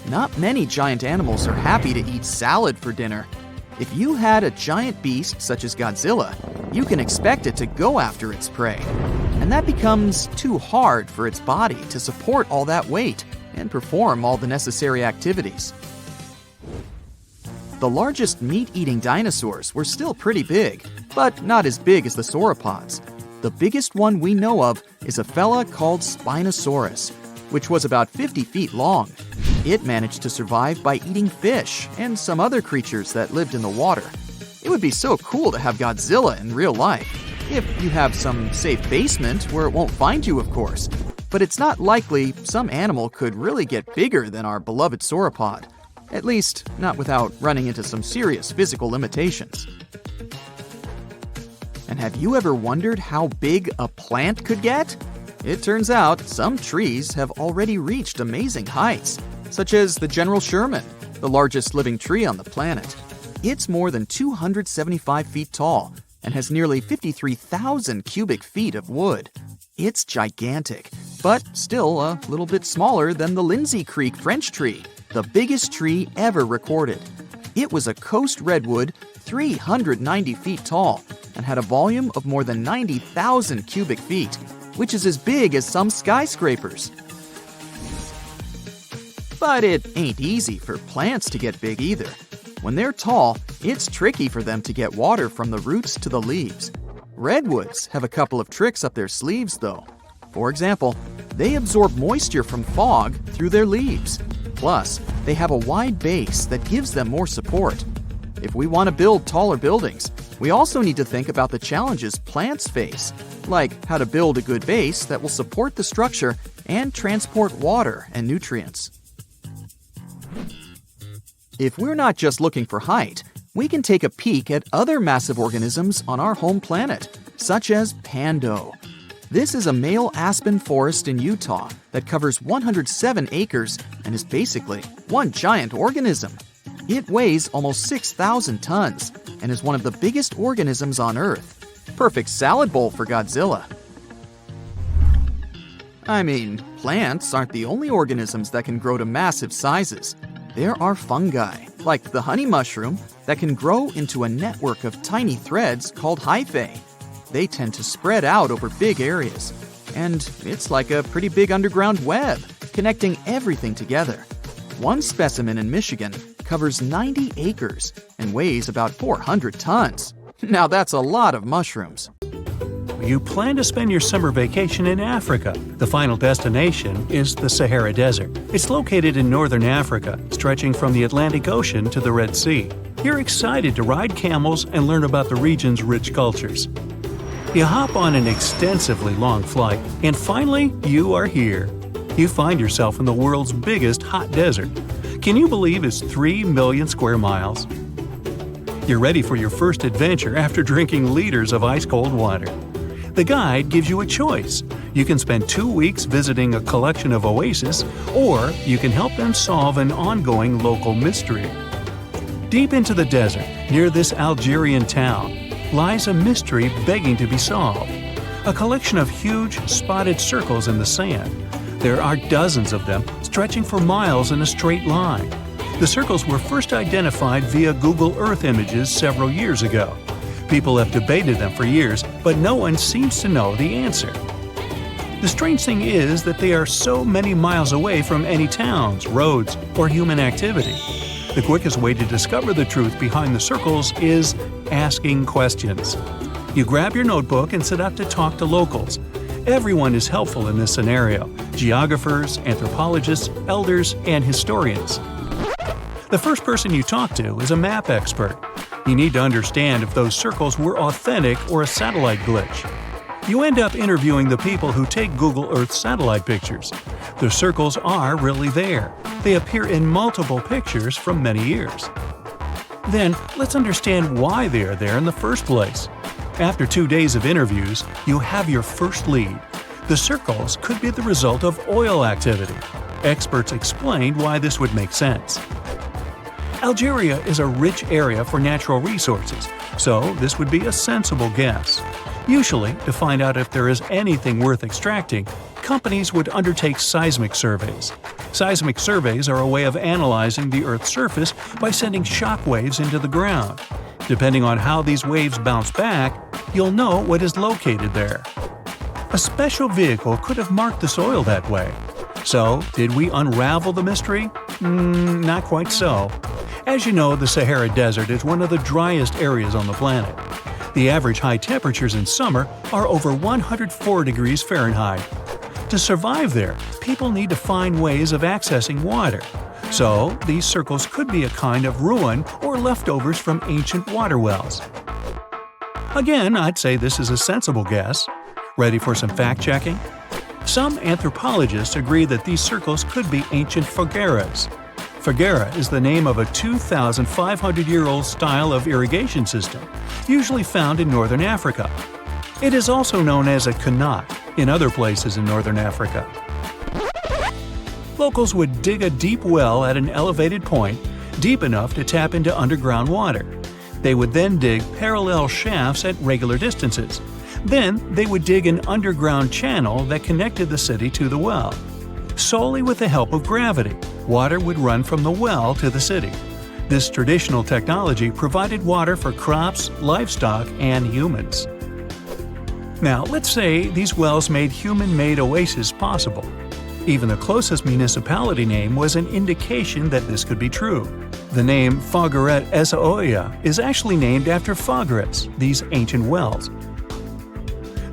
Not many giant animals are happy to eat salad for dinner. If you had a giant beast such as Godzilla, you can expect it to go after its prey. And that becomes too hard for its body to support all that weight and perform all the necessary activities. The largest meat-eating dinosaurs were still pretty big, but not as big as the sauropods. The biggest one we know of is a fella called Spinosaurus, which was about 50 feet long. It managed to survive by eating fish and some other creatures that lived in the water. It would be so cool to have Godzilla in real life, if you have some safe basement where it won't find you, of course. But it's not likely some animal could really get bigger than our beloved sauropod. At least, not without running into some serious physical limitations. And have you ever wondered how big a plant could get? It turns out some trees have already reached amazing heights, such as the General Sherman, the largest living tree on the planet. It's more than 275 feet tall and has nearly 53,000 cubic feet of wood. It's gigantic, but still a little bit smaller than the Lindsay Creek French tree, the biggest tree ever recorded. It was a coast redwood 390 feet tall and had a volume of more than 90,000 cubic feet, which is as big as some skyscrapers. But it ain't easy for plants to get big either. When they're tall, it's tricky for them to get water from the roots to the leaves. Redwoods have a couple of tricks up their sleeves, though. For example, they absorb moisture from fog through their leaves. Plus, they have a wide base that gives them more support. If we want to build taller buildings, we also need to think about the challenges plants face, like how to build a good base that will support the structure and transport water and nutrients. If we're not just looking for height, we can take a peek at other massive organisms on our home planet, such as Pando. This is a male aspen forest in Utah that covers 107 acres and is basically one giant organism. It weighs almost 6,000 tons and is one of the biggest organisms on Earth. Perfect salad bowl for Godzilla. I mean, plants aren't the only organisms that can grow to massive sizes. There are fungi, like the honey mushroom that can grow into a network of tiny threads called hyphae. They tend to spread out over big areas, and it's like a pretty big underground web, connecting everything together. One specimen in Michigan covers 90 acres and weighs about 400 tons. Now that's a lot of mushrooms. You plan to spend your summer vacation in Africa. The final destination is the Sahara Desert. It's located in northern Africa, stretching from the Atlantic Ocean to the Red Sea. You're excited to ride camels and learn about the region's rich cultures. You hop on an extensively long flight, and finally, you are here. You find yourself in the world's biggest hot desert. Can you believe it's 3 million square miles? You're ready for your first adventure after drinking liters of ice-cold water. The guide gives you a choice. You can spend 2 weeks visiting a collection of oases, or you can help them solve an ongoing local mystery. Deep into the desert, near this Algerian town, lies a mystery begging to be solved. A collection of huge, spotted circles in the sand. There are dozens of them, stretching for miles in a straight line. The circles were first identified via Google Earth images several years ago. People have debated them for years, but no one seems to know the answer. The strange thing is that they are so many miles away from any towns, roads, or human activity. The quickest way to discover the truth behind the circles is asking questions. You grab your notebook and set out to talk to locals. Everyone is helpful in this scenario: geographers, anthropologists, elders, and historians. The first person you talk to is a map expert. You need to understand if those circles were authentic or a satellite glitch. You end up interviewing the people who take Google Earth satellite pictures. The circles are really there. They appear in multiple pictures from many years. Then, let's understand why they are there in the first place. After 2 days of interviews, you have your first lead. The circles could be the result of oil activity. Experts explained why this would make sense. Algeria is a rich area for natural resources, so this would be a sensible guess. Usually, to find out if there is anything worth extracting, companies would undertake seismic surveys. Seismic surveys are a way of analyzing the Earth's surface by sending shock waves into the ground. Depending on how these waves bounce back, you'll know what is located there. A special vehicle could have marked the soil that way. So, did we unravel the mystery? Not quite so. As you know, the Sahara Desert is one of the driest areas on the planet. The average high temperatures in summer are over 104 degrees Fahrenheit. To survive there, people need to find ways of accessing water. So, these circles could be a kind of ruin or leftovers from ancient water wells. Again, I'd say this is a sensible guess. Ready for some fact-checking? Some anthropologists agree that these circles could be ancient fogueras. Foguera is the name of a 2,500-year-old style of irrigation system, usually found in northern Africa. It is also known as a qanat in other places in northern Africa. Locals would dig a deep well at an elevated point, deep enough to tap into underground water. They would then dig parallel shafts at regular distances. Then they would dig an underground channel that connected the city to the well. Solely with the help of gravity, water would run from the well to the city. This traditional technology provided water for crops, livestock, and humans. Now, let's say these wells made human-made oases possible. Even the closest municipality name was an indication that this could be true. The name Fogueret Essaouira is actually named after Foguerets, these ancient wells.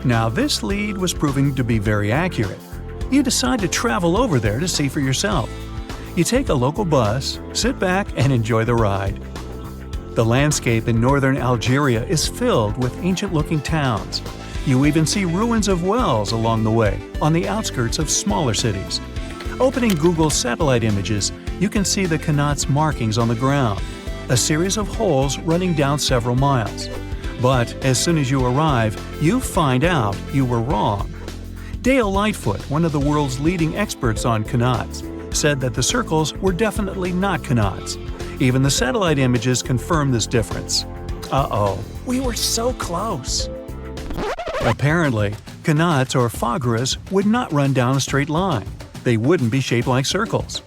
Now, this lead was proving to be very accurate. You decide to travel over there to see for yourself. You take a local bus, sit back, and enjoy the ride. The landscape in northern Algeria is filled with ancient-looking towns. You even see ruins of wells along the way, on the outskirts of smaller cities. Opening Google satellite images, you can see the qanat's markings on the ground, a series of holes running down several miles. But as soon as you arrive, you find out you were wrong. Dale Lightfoot, one of the world's leading experts on qanats, said that the circles were definitely not qanats. Even the satellite images confirm this difference. Uh-oh, we were so close. Apparently, qanats or fogueras would not run down a straight line. They wouldn't be shaped like circles.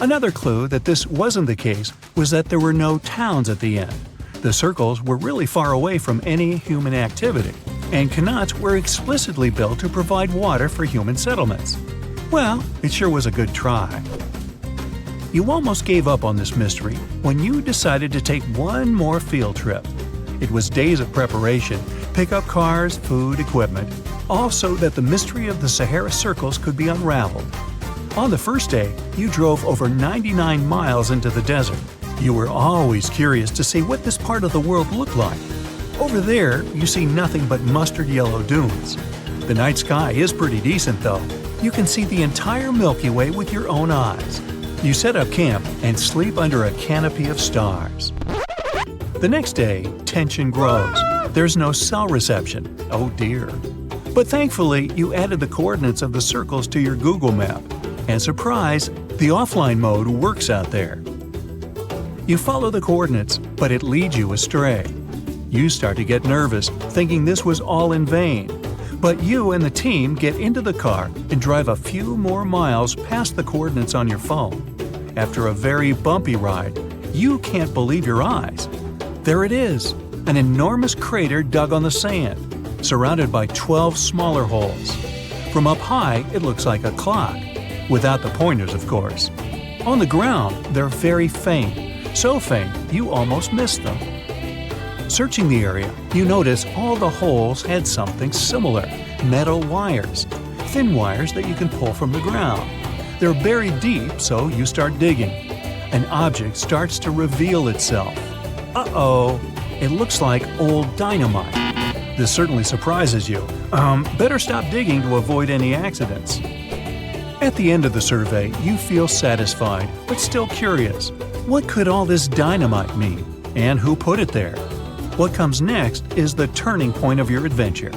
Another clue that this wasn't the case was that there were no towns at the end. The circles were really far away from any human activity, and qanats were explicitly built to provide water for human settlements. Well, it sure was a good try. You almost gave up on this mystery when you decided to take one more field trip. It was days of preparation, pick up cars, food, equipment, all so that the mystery of the Sahara Circles could be unraveled. On the first day, you drove over 99 miles into the desert. You were always curious to see what this part of the world looked like. Over there, you see nothing but mustard yellow dunes. The night sky is pretty decent though. You can see the entire Milky Way with your own eyes. You set up camp and sleep under a canopy of stars. The next day, tension grows. There's no cell reception. Oh dear. But thankfully, you added the coordinates of the circles to your Google map. And surprise, the offline mode works out there. You follow the coordinates, but it leads you astray. You start to get nervous, thinking this was all in vain. But you and the team get into the car and drive a few more miles past the coordinates on your phone. After a very bumpy ride, you can't believe your eyes. There it is, an enormous crater dug on the sand, surrounded by 12 smaller holes. From up high, it looks like a clock, without the pointers, of course. On the ground, they're very faint. So faint, you almost missed them. Searching the area, you notice all the holes had something similar: metal wires, thin wires that you can pull from the ground. They're buried deep, so you start digging. An object starts to reveal itself. Uh-oh, it looks like old dynamite. This certainly surprises you. Better stop digging to avoid any accidents. At the end of the survey, you feel satisfied, but still curious. What could all this dynamite mean? And who put it there? What comes next is the turning point of your adventure.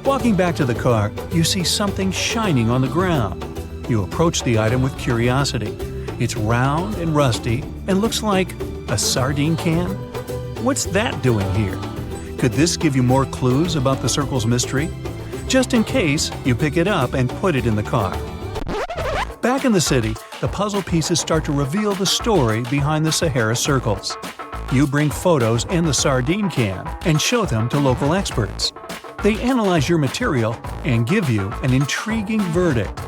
Walking back to the car, you see something shining on the ground. You approach the item with curiosity. It's round and rusty and looks like a sardine can. What's that doing here? Could this give you more clues about the circle's mystery? Just in case, you pick it up and put it in the car. Back in the city, the puzzle pieces start to reveal the story behind the Sahara Circles. You bring photos and the sardine can and show them to local experts. They analyze your material and give you an intriguing verdict.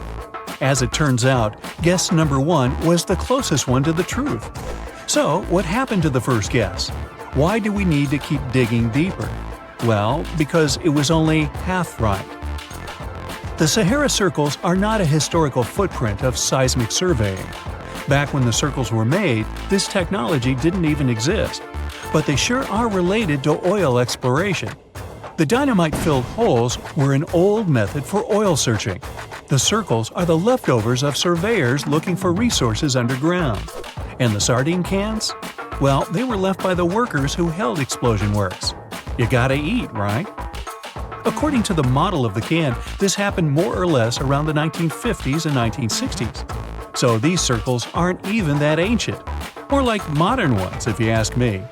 As it turns out, guess number 1 was the closest one to the truth. So, what happened to the first guess? Why do we need to keep digging deeper? Well, because it was only half right. The Sahara Circles are not a historical footprint of seismic surveying. Back when the circles were made, this technology didn't even exist. But they sure are related to oil exploration. The dynamite-filled holes were an old method for oil searching. The circles are the leftovers of surveyors looking for resources underground. And the sardine cans? Well, they were left by the workers who held explosion works. You gotta eat, right? According to the model of the can, this happened more or less around the 1950s and 1960s. So these circles aren't even that ancient. More like modern ones, if you ask me.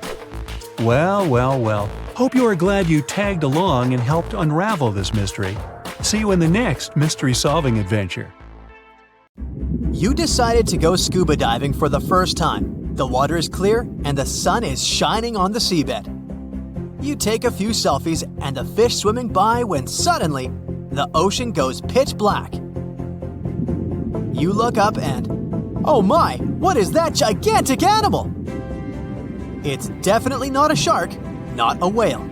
Well. Hope you are glad you tagged along and helped unravel this mystery. See you in the next mystery-solving adventure. You decided to go scuba diving for the first time. The water is clear and the sun is shining on the seabed. You take a few selfies and the fish swimming by when suddenly, the ocean goes pitch black. You look up and, oh my, what is that gigantic animal? It's definitely not a shark, not a whale.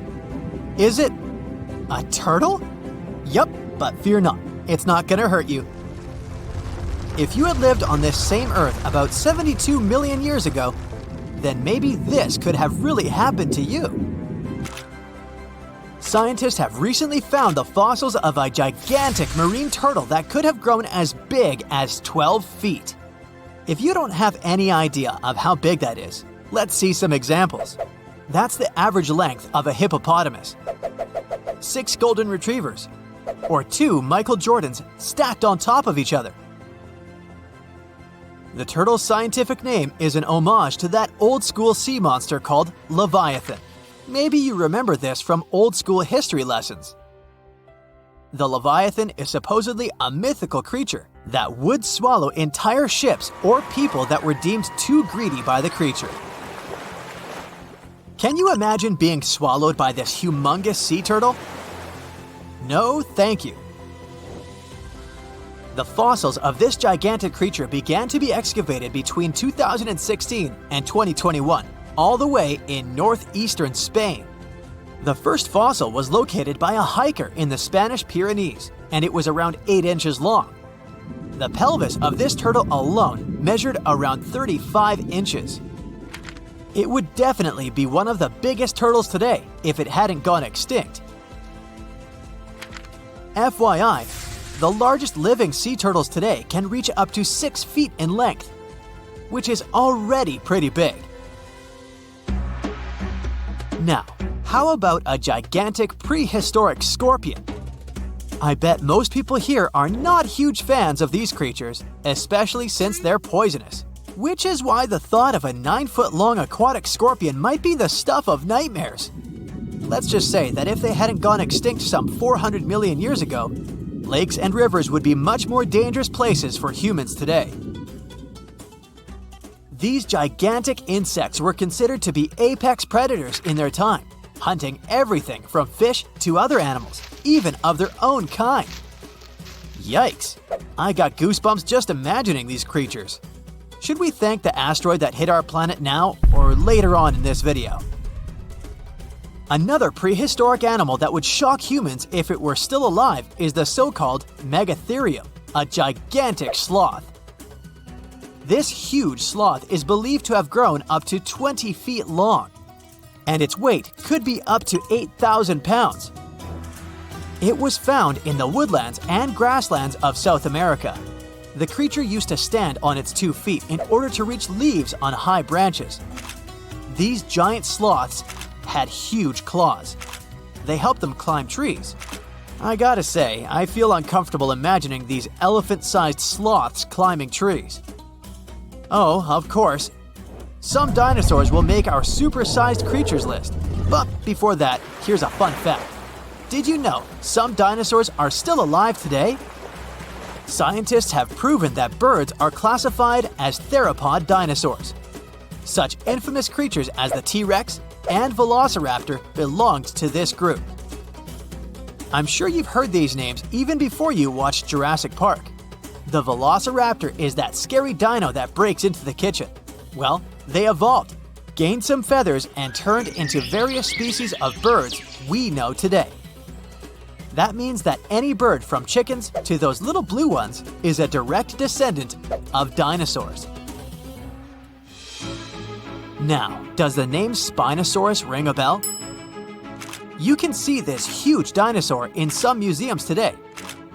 Is it a turtle? Yup, but fear not, it's not gonna hurt you. If you had lived on this same Earth about 72 million years ago, then maybe this could have really happened to you. Scientists have recently found the fossils of a gigantic marine turtle that could have grown as big as 12 feet. If you don't have any idea of how big that is, let's see some examples. That's the average length of a hippopotamus, 6 golden retrievers, or 2 Michael Jordans stacked on top of each other. The turtle's scientific name is an homage to that old-school sea monster called Leviathan. Maybe you remember this from old-school history lessons. The Leviathan is supposedly a mythical creature that would swallow entire ships or people that were deemed too greedy by the creature. Can you imagine being swallowed by this humongous sea turtle? No, thank you. The fossils of this gigantic creature began to be excavated between 2016 and 2021, all the way in northeastern Spain. The first fossil was located by a hiker in the Spanish Pyrenees, and it was around 8 inches long. The pelvis of this turtle alone measured around 35 inches. It would definitely be one of the biggest turtles today if it hadn't gone extinct. FYI, the largest living sea turtles today can reach up to 6 feet in length, which is already pretty big. Now, how about a gigantic prehistoric scorpion? I bet most people here are not huge fans of these creatures, especially since they're poisonous, which is why the thought of a 9-foot-long aquatic scorpion might be the stuff of nightmares. Let's just say that if they hadn't gone extinct some 400 million years ago, lakes and rivers would be much more dangerous places for humans today. These gigantic insects were considered to be apex predators in their time, hunting everything from fish to other animals, even of their own kind. Yikes! I got goosebumps just imagining these creatures. Should we thank the asteroid that hit our planet now or later on in this video? Another prehistoric animal that would shock humans if it were still alive is the so-called Megatherium, a gigantic sloth. This huge sloth is believed to have grown up to 20 feet long, and its weight could be up to 8,000 pounds. It was found in the woodlands and grasslands of South America. The creature used to stand on its 2 feet in order to reach leaves on high branches. These giant sloths had huge claws. They helped them climb trees. I gotta say, I feel uncomfortable imagining these elephant-sized sloths climbing trees. Oh, of course, some dinosaurs will make our super-sized creatures list. But before that, here's a fun fact. Did you know some dinosaurs are still alive today? Scientists have proven that birds are classified as theropod dinosaurs. Such infamous creatures as the T-Rex and Velociraptor belonged to this group. I'm sure you've heard these names even before you watched Jurassic Park. The Velociraptor is that scary dino that breaks into the kitchen. Well, they evolved, gained some feathers, and turned into various species of birds we know today. That means that any bird from chickens to those little blue ones is a direct descendant of dinosaurs. Now, does the name Spinosaurus ring a bell? You can see this huge dinosaur in some museums today.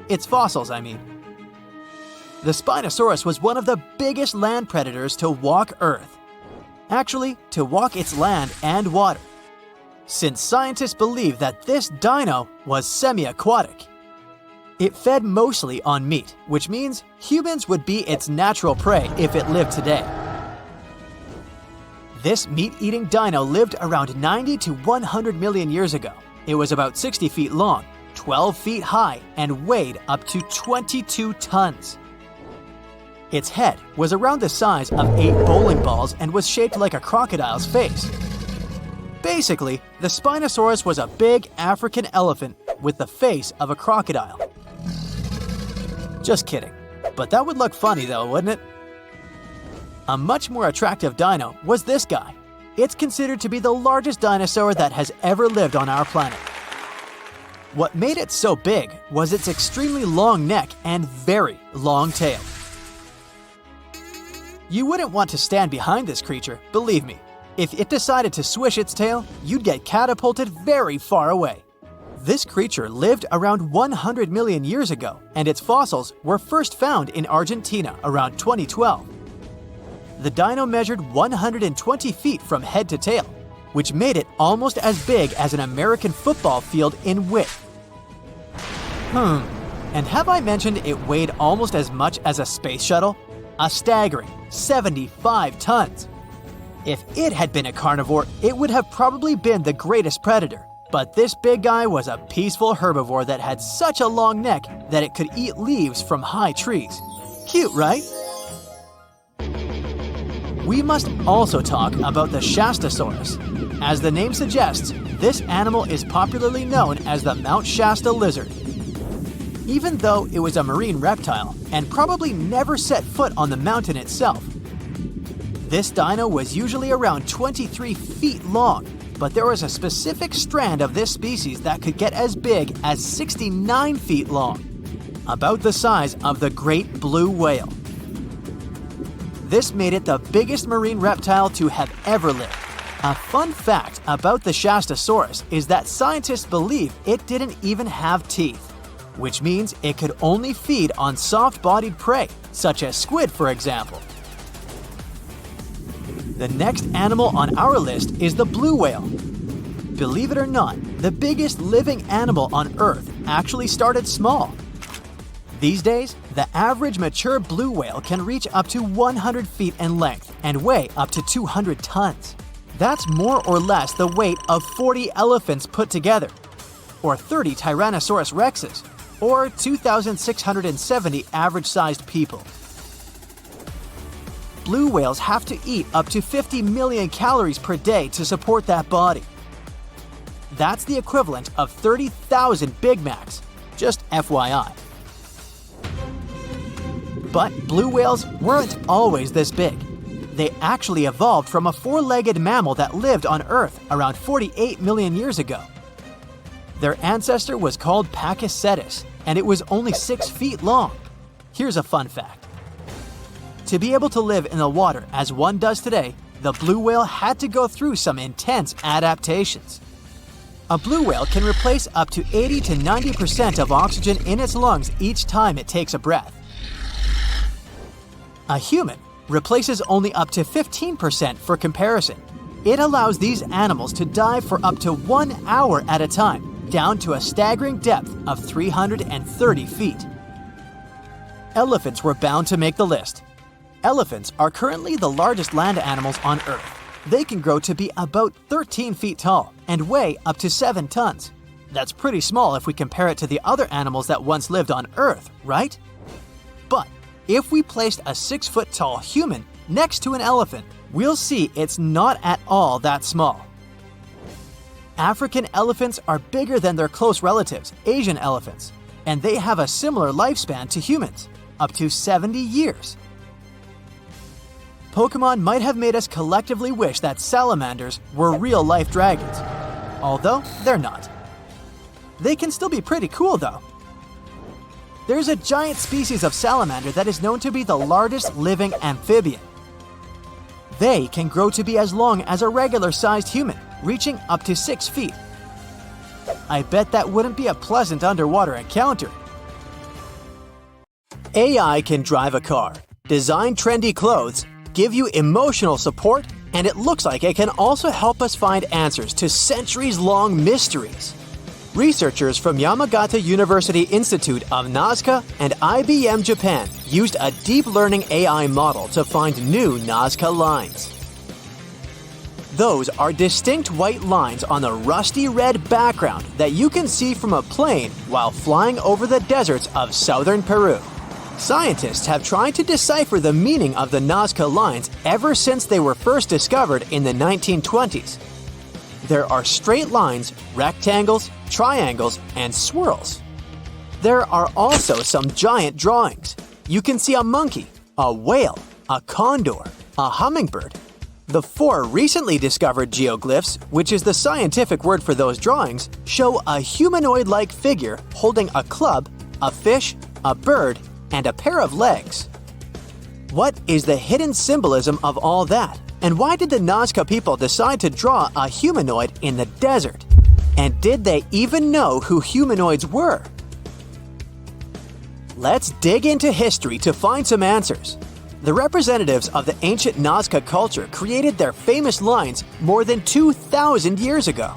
Its fossils, I mean. The Spinosaurus was one of the biggest land predators to walk Earth. Actually, to walk its land and water, since scientists believe that this dino was semi-aquatic. It fed mostly on meat, which means humans would be its natural prey if it lived today. This meat-eating dino lived around 90 to 100 million years ago. It was about 60 feet long, 12 feet high, and weighed up to 22 tons. Its head was around the size of 8 bowling balls and was shaped like a crocodile's face. Basically, the Spinosaurus was a big African elephant with the face of a crocodile. Just kidding. But that would look funny though, wouldn't it? A much more attractive dino was this guy. It's considered to be the largest dinosaur that has ever lived on our planet. What made it so big was its extremely long neck and very long tail. You wouldn't want to stand behind this creature, believe me. If it decided to swish its tail, you'd get catapulted very far away. This creature lived around 100 million years ago, and its fossils were first found in Argentina around 2012. The dino measured 120 feet from head to tail, which made it almost as big as an American football field in width. And have I mentioned it weighed almost as much as a space shuttle? A staggering 75 tons. If it had been a carnivore, it would have probably been the greatest predator. But this big guy was a peaceful herbivore that had such a long neck that it could eat leaves from high trees. Cute, right? We must also talk about the Shastasaurus. As the name suggests, this animal is popularly known as the Mount Shasta lizard. Even though it was a marine reptile and probably never set foot on the mountain itself, this dino was usually around 23 feet long, but there was a specific strand of this species that could get as big as 69 feet long, about the size of the great blue whale. This made it the biggest marine reptile to have ever lived. A fun fact about the Shastasaurus is that scientists believe it didn't even have teeth, which means it could only feed on soft-bodied prey, such as squid, for example. The next animal on our list is the blue whale. Believe it or not, the biggest living animal on Earth actually started small. These days, the average mature blue whale can reach up to 100 feet in length and weigh up to 200 tons. That's more or less the weight of 40 elephants put together, or 30 Tyrannosaurus rexes, or 2,670 average-sized people. Blue whales have to eat up to 50 million calories per day to support that body. That's the equivalent of 30,000 Big Macs, just FYI. But blue whales weren't always this big. They actually evolved from a four-legged mammal that lived on Earth around 48 million years ago. Their ancestor was called Pakicetus, and it was only 6 feet long. Here's a fun fact. To be able to live in the water as one does today, the blue whale had to go through some intense adaptations. A blue whale can replace up to 80 to 90% of oxygen in its lungs each time it takes a breath. A human replaces only up to 15% for comparison. It allows these animals to dive for up to 1 hour at a time, down to a staggering depth of 330 feet. Elephants were bound to make the list. Elephants are currently the largest land animals on Earth. They can grow to be about 13 feet tall and weigh up to 7 tons. That's pretty small if we compare it to the other animals that once lived on Earth, right? But if we placed a 6-foot-tall human next to an elephant, we'll see it's not at all that small. African elephants are bigger than their close relatives, Asian elephants, and they have a similar lifespan to humans, up to 70 years. Pokemon might have made us collectively wish that salamanders were real-life dragons, although they're not. They can still be pretty cool, though. There's a giant species of salamander that is known to be the largest living amphibian. They can grow to be as long as a regular-sized human, reaching up to 6 feet. I bet that wouldn't be a pleasant underwater encounter. AI can drive a car, design trendy clothes, give you emotional support, and it looks like it can also help us find answers to centuries-long mysteries. Researchers from Yamagata University Institute of Nazca and IBM Japan used a deep learning AI model to find new Nazca lines. Those are distinct white lines on a rusty red background that you can see from a plane while flying over the deserts of southern Peru. Scientists have tried to decipher the meaning of the Nazca lines ever since they were first discovered in the 1920s. There are straight lines, rectangles, triangles, and swirls. There are also some giant drawings. You can see a monkey, a whale, a condor, a hummingbird. The 4 recently discovered geoglyphs, which is the scientific word for those drawings, show a humanoid-like figure holding a club, a fish, a bird, and a pair of legs. What is the hidden symbolism of all that? And why did the Nazca people decide to draw a humanoid in the desert? And did they even know who humanoids were? Let's dig into history to find some answers. The representatives of the ancient Nazca culture created their famous lines more than 2,000 years ago.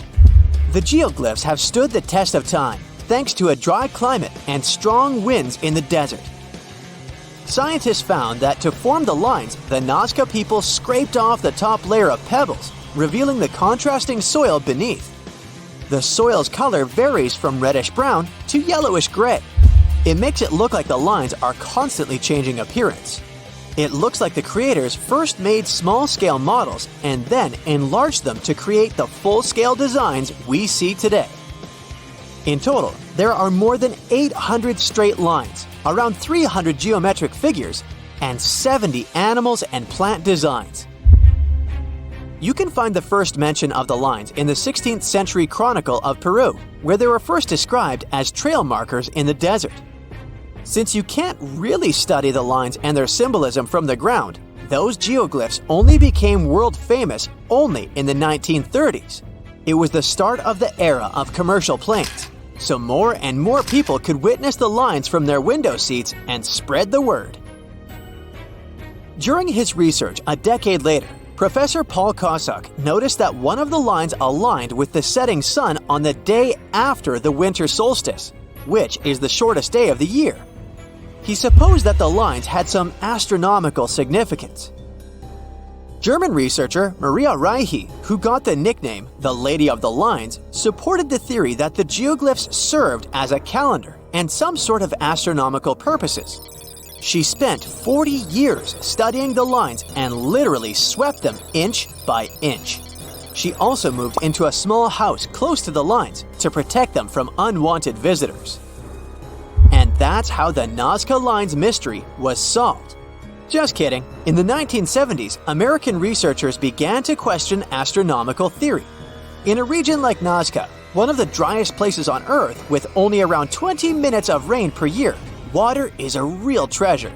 The geoglyphs have stood the test of time thanks to a dry climate and strong winds in the desert. Scientists found that to form the lines, the Nazca people scraped off the top layer of pebbles, revealing the contrasting soil beneath. The soil's color varies from reddish-brown to yellowish-gray. It makes it look like the lines are constantly changing appearance. It looks like the creators first made small-scale models and then enlarged them to create the full-scale designs we see today. In total, there are more than 800 straight lines, around 300 geometric figures, and 70 animals and plant designs. You can find the first mention of the lines in the 16th century Chronicle of Peru, where they were first described as trail markers in the desert. Since you can't really study the lines and their symbolism from the ground, those geoglyphs only became world famous only in the 1930s. It was the start of the era of commercial planes, so more and more people could witness the lines from their window seats and spread the word. During his research a decade later, Professor Paul Kosuk noticed that one of the lines aligned with the setting sun on the day after the winter solstice, which is the shortest day of the year. He supposed that the lines had some astronomical significance. German researcher Maria Reiche, who got the nickname the Lady of the Lines, supported the theory that the geoglyphs served as a calendar and some sort of astronomical purposes. She spent 40 years studying the lines and literally swept them inch by inch. She also moved into a small house close to the lines to protect them from unwanted visitors. And that's how the Nazca Lines mystery was solved. Just kidding. In the 1970s, American researchers began to question astronomical theory. In a region like Nazca, one of the driest places on Earth with only around 20 minutes of rain per year, water is a real treasure.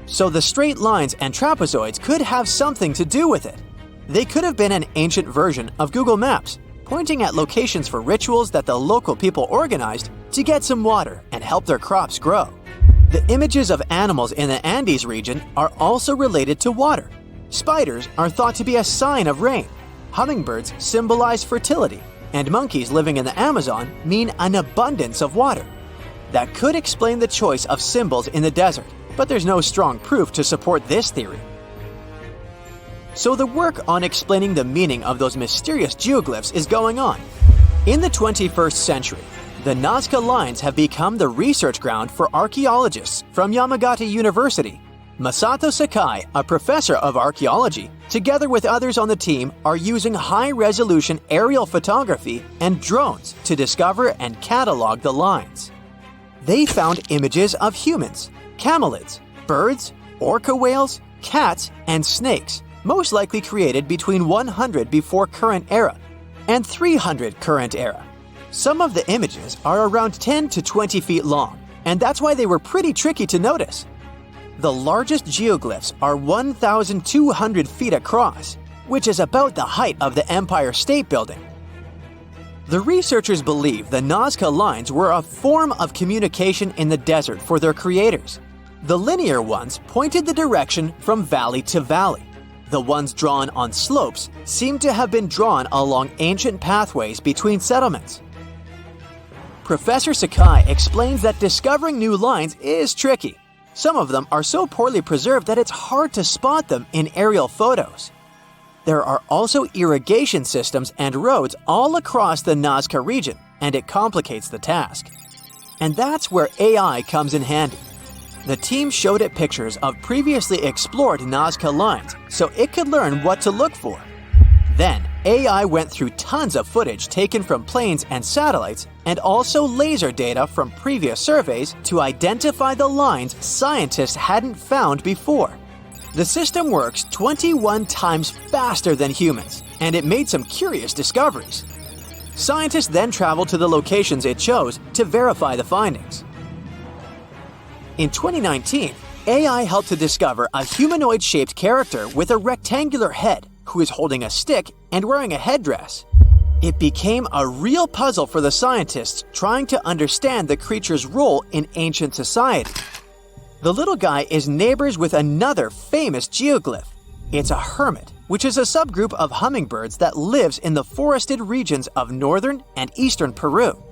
So the straight lines and trapezoids could have something to do with it. They could have been an ancient version of Google Maps, pointing at locations for rituals that the local people organized to get some water and help their crops grow. The images of animals in the Andes region are also related to water. Spiders are thought to be a sign of rain. Hummingbirds symbolize fertility, and monkeys living in the Amazon mean an abundance of water. That could explain the choice of symbols in the desert, but there's no strong proof to support this theory. So the work on explaining the meaning of those mysterious geoglyphs is going on. In the 21st century, the Nazca Lines have become the research ground for archaeologists from Yamagata University. Masato Sakai, a professor of archaeology, together with others on the team, are using high-resolution aerial photography and drones to discover and catalog the lines. They found images of humans, camelids, birds, orca whales, cats, and snakes, most likely created between 100 before current era and 300 current era. Some of the images are around 10 to 20 feet long, and that's why they were pretty tricky to notice. The largest geoglyphs are 1,200 feet across, which is about the height of the Empire State Building. The researchers believe the Nazca Lines were a form of communication in the desert for their creators. The linear ones pointed the direction from valley to valley. The ones drawn on slopes seem to have been drawn along ancient pathways between settlements. Professor Sakai explains that discovering new lines is tricky. Some of them are so poorly preserved that it's hard to spot them in aerial photos. There are also irrigation systems and roads all across the Nazca region, and it complicates the task. And that's where AI comes in handy. The team showed it pictures of previously explored Nazca Lines so it could learn what to look for. Then, AI went through tons of footage taken from planes and satellites and also laser data from previous surveys to identify the lines scientists hadn't found before. The system works 21 times faster than humans, and it made some curious discoveries. Scientists then traveled to the locations it chose to verify the findings. In 2019, AI helped to discover a humanoid-shaped character with a rectangular head who is holding a stick and wearing a headdress. It became a real puzzle for the scientists trying to understand the creature's role in ancient society. The little guy is neighbors with another famous geoglyph. It's a hermit, which is a subgroup of hummingbirds that lives in the forested regions of northern and eastern Peru.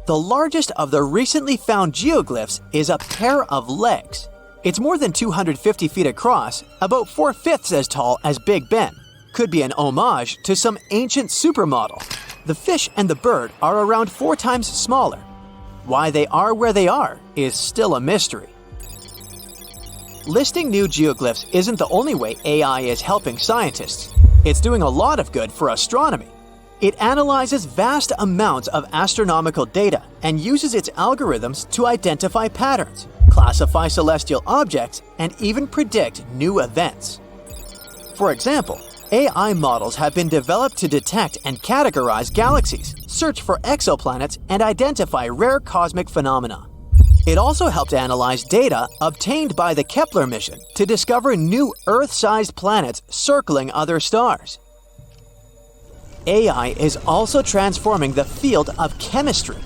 The largest of the recently found geoglyphs is a pair of legs. It's more than 250 feet across, about 4/5 as tall as Big Ben. Could be an homage to some ancient supermodel. The fish and the bird are around 4 times smaller. Why they are where they are is still a mystery. Listing new geoglyphs isn't the only way AI is helping scientists. It's doing a lot of good for astronomy. It analyzes vast amounts of astronomical data and uses its algorithms to identify patterns, classify celestial objects, and even predict new events. For example, AI models have been developed to detect and categorize galaxies, search for exoplanets, and identify rare cosmic phenomena. It also helped analyze data obtained by the Kepler mission to discover new Earth-sized planets circling other stars. AI is also transforming the field of chemistry.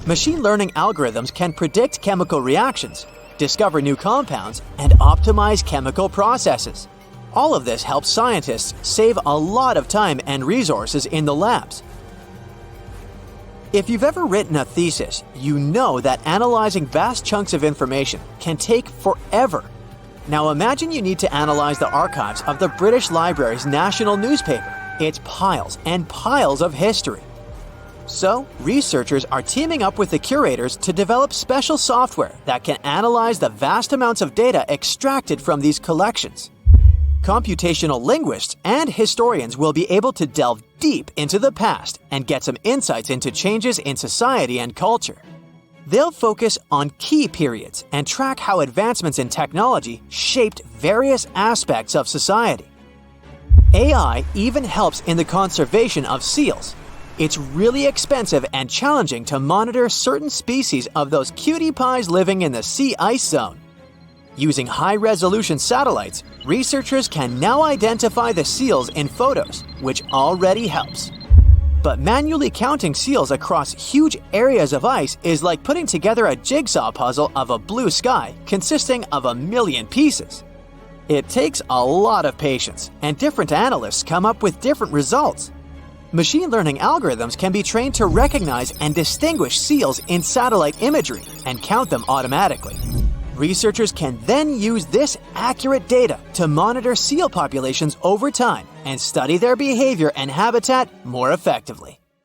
Machine learning algorithms can predict chemical reactions, discover new compounds, and optimize chemical processes. All of this helps scientists save a lot of time and resources in the labs. If you've ever written a thesis, you know that analyzing vast chunks of information can take forever. Now imagine you need to analyze the archives of the British Library's national newspaper. It's piles and piles of history. So, researchers are teaming up with the curators to develop special software that can analyze the vast amounts of data extracted from these collections. Computational linguists and historians will be able to delve deep into the past and get some insights into changes in society and culture. They'll focus on key periods and track how advancements in technology shaped various aspects of society. AI even helps in the conservation of seals. It's really expensive and challenging to monitor certain species of those cutie pies living in the sea ice zone. Using high-resolution satellites, researchers can now identify the seals in photos, which already helps. But manually counting seals across huge areas of ice is like putting together a jigsaw puzzle of a blue sky consisting of 1 million pieces. It takes a lot of patience, and different analysts come up with different results. Machine learning algorithms can be trained to recognize and distinguish seals in satellite imagery and count them automatically. Researchers can then use this accurate data to monitor seal populations over time and study their behavior and habitat more effectively.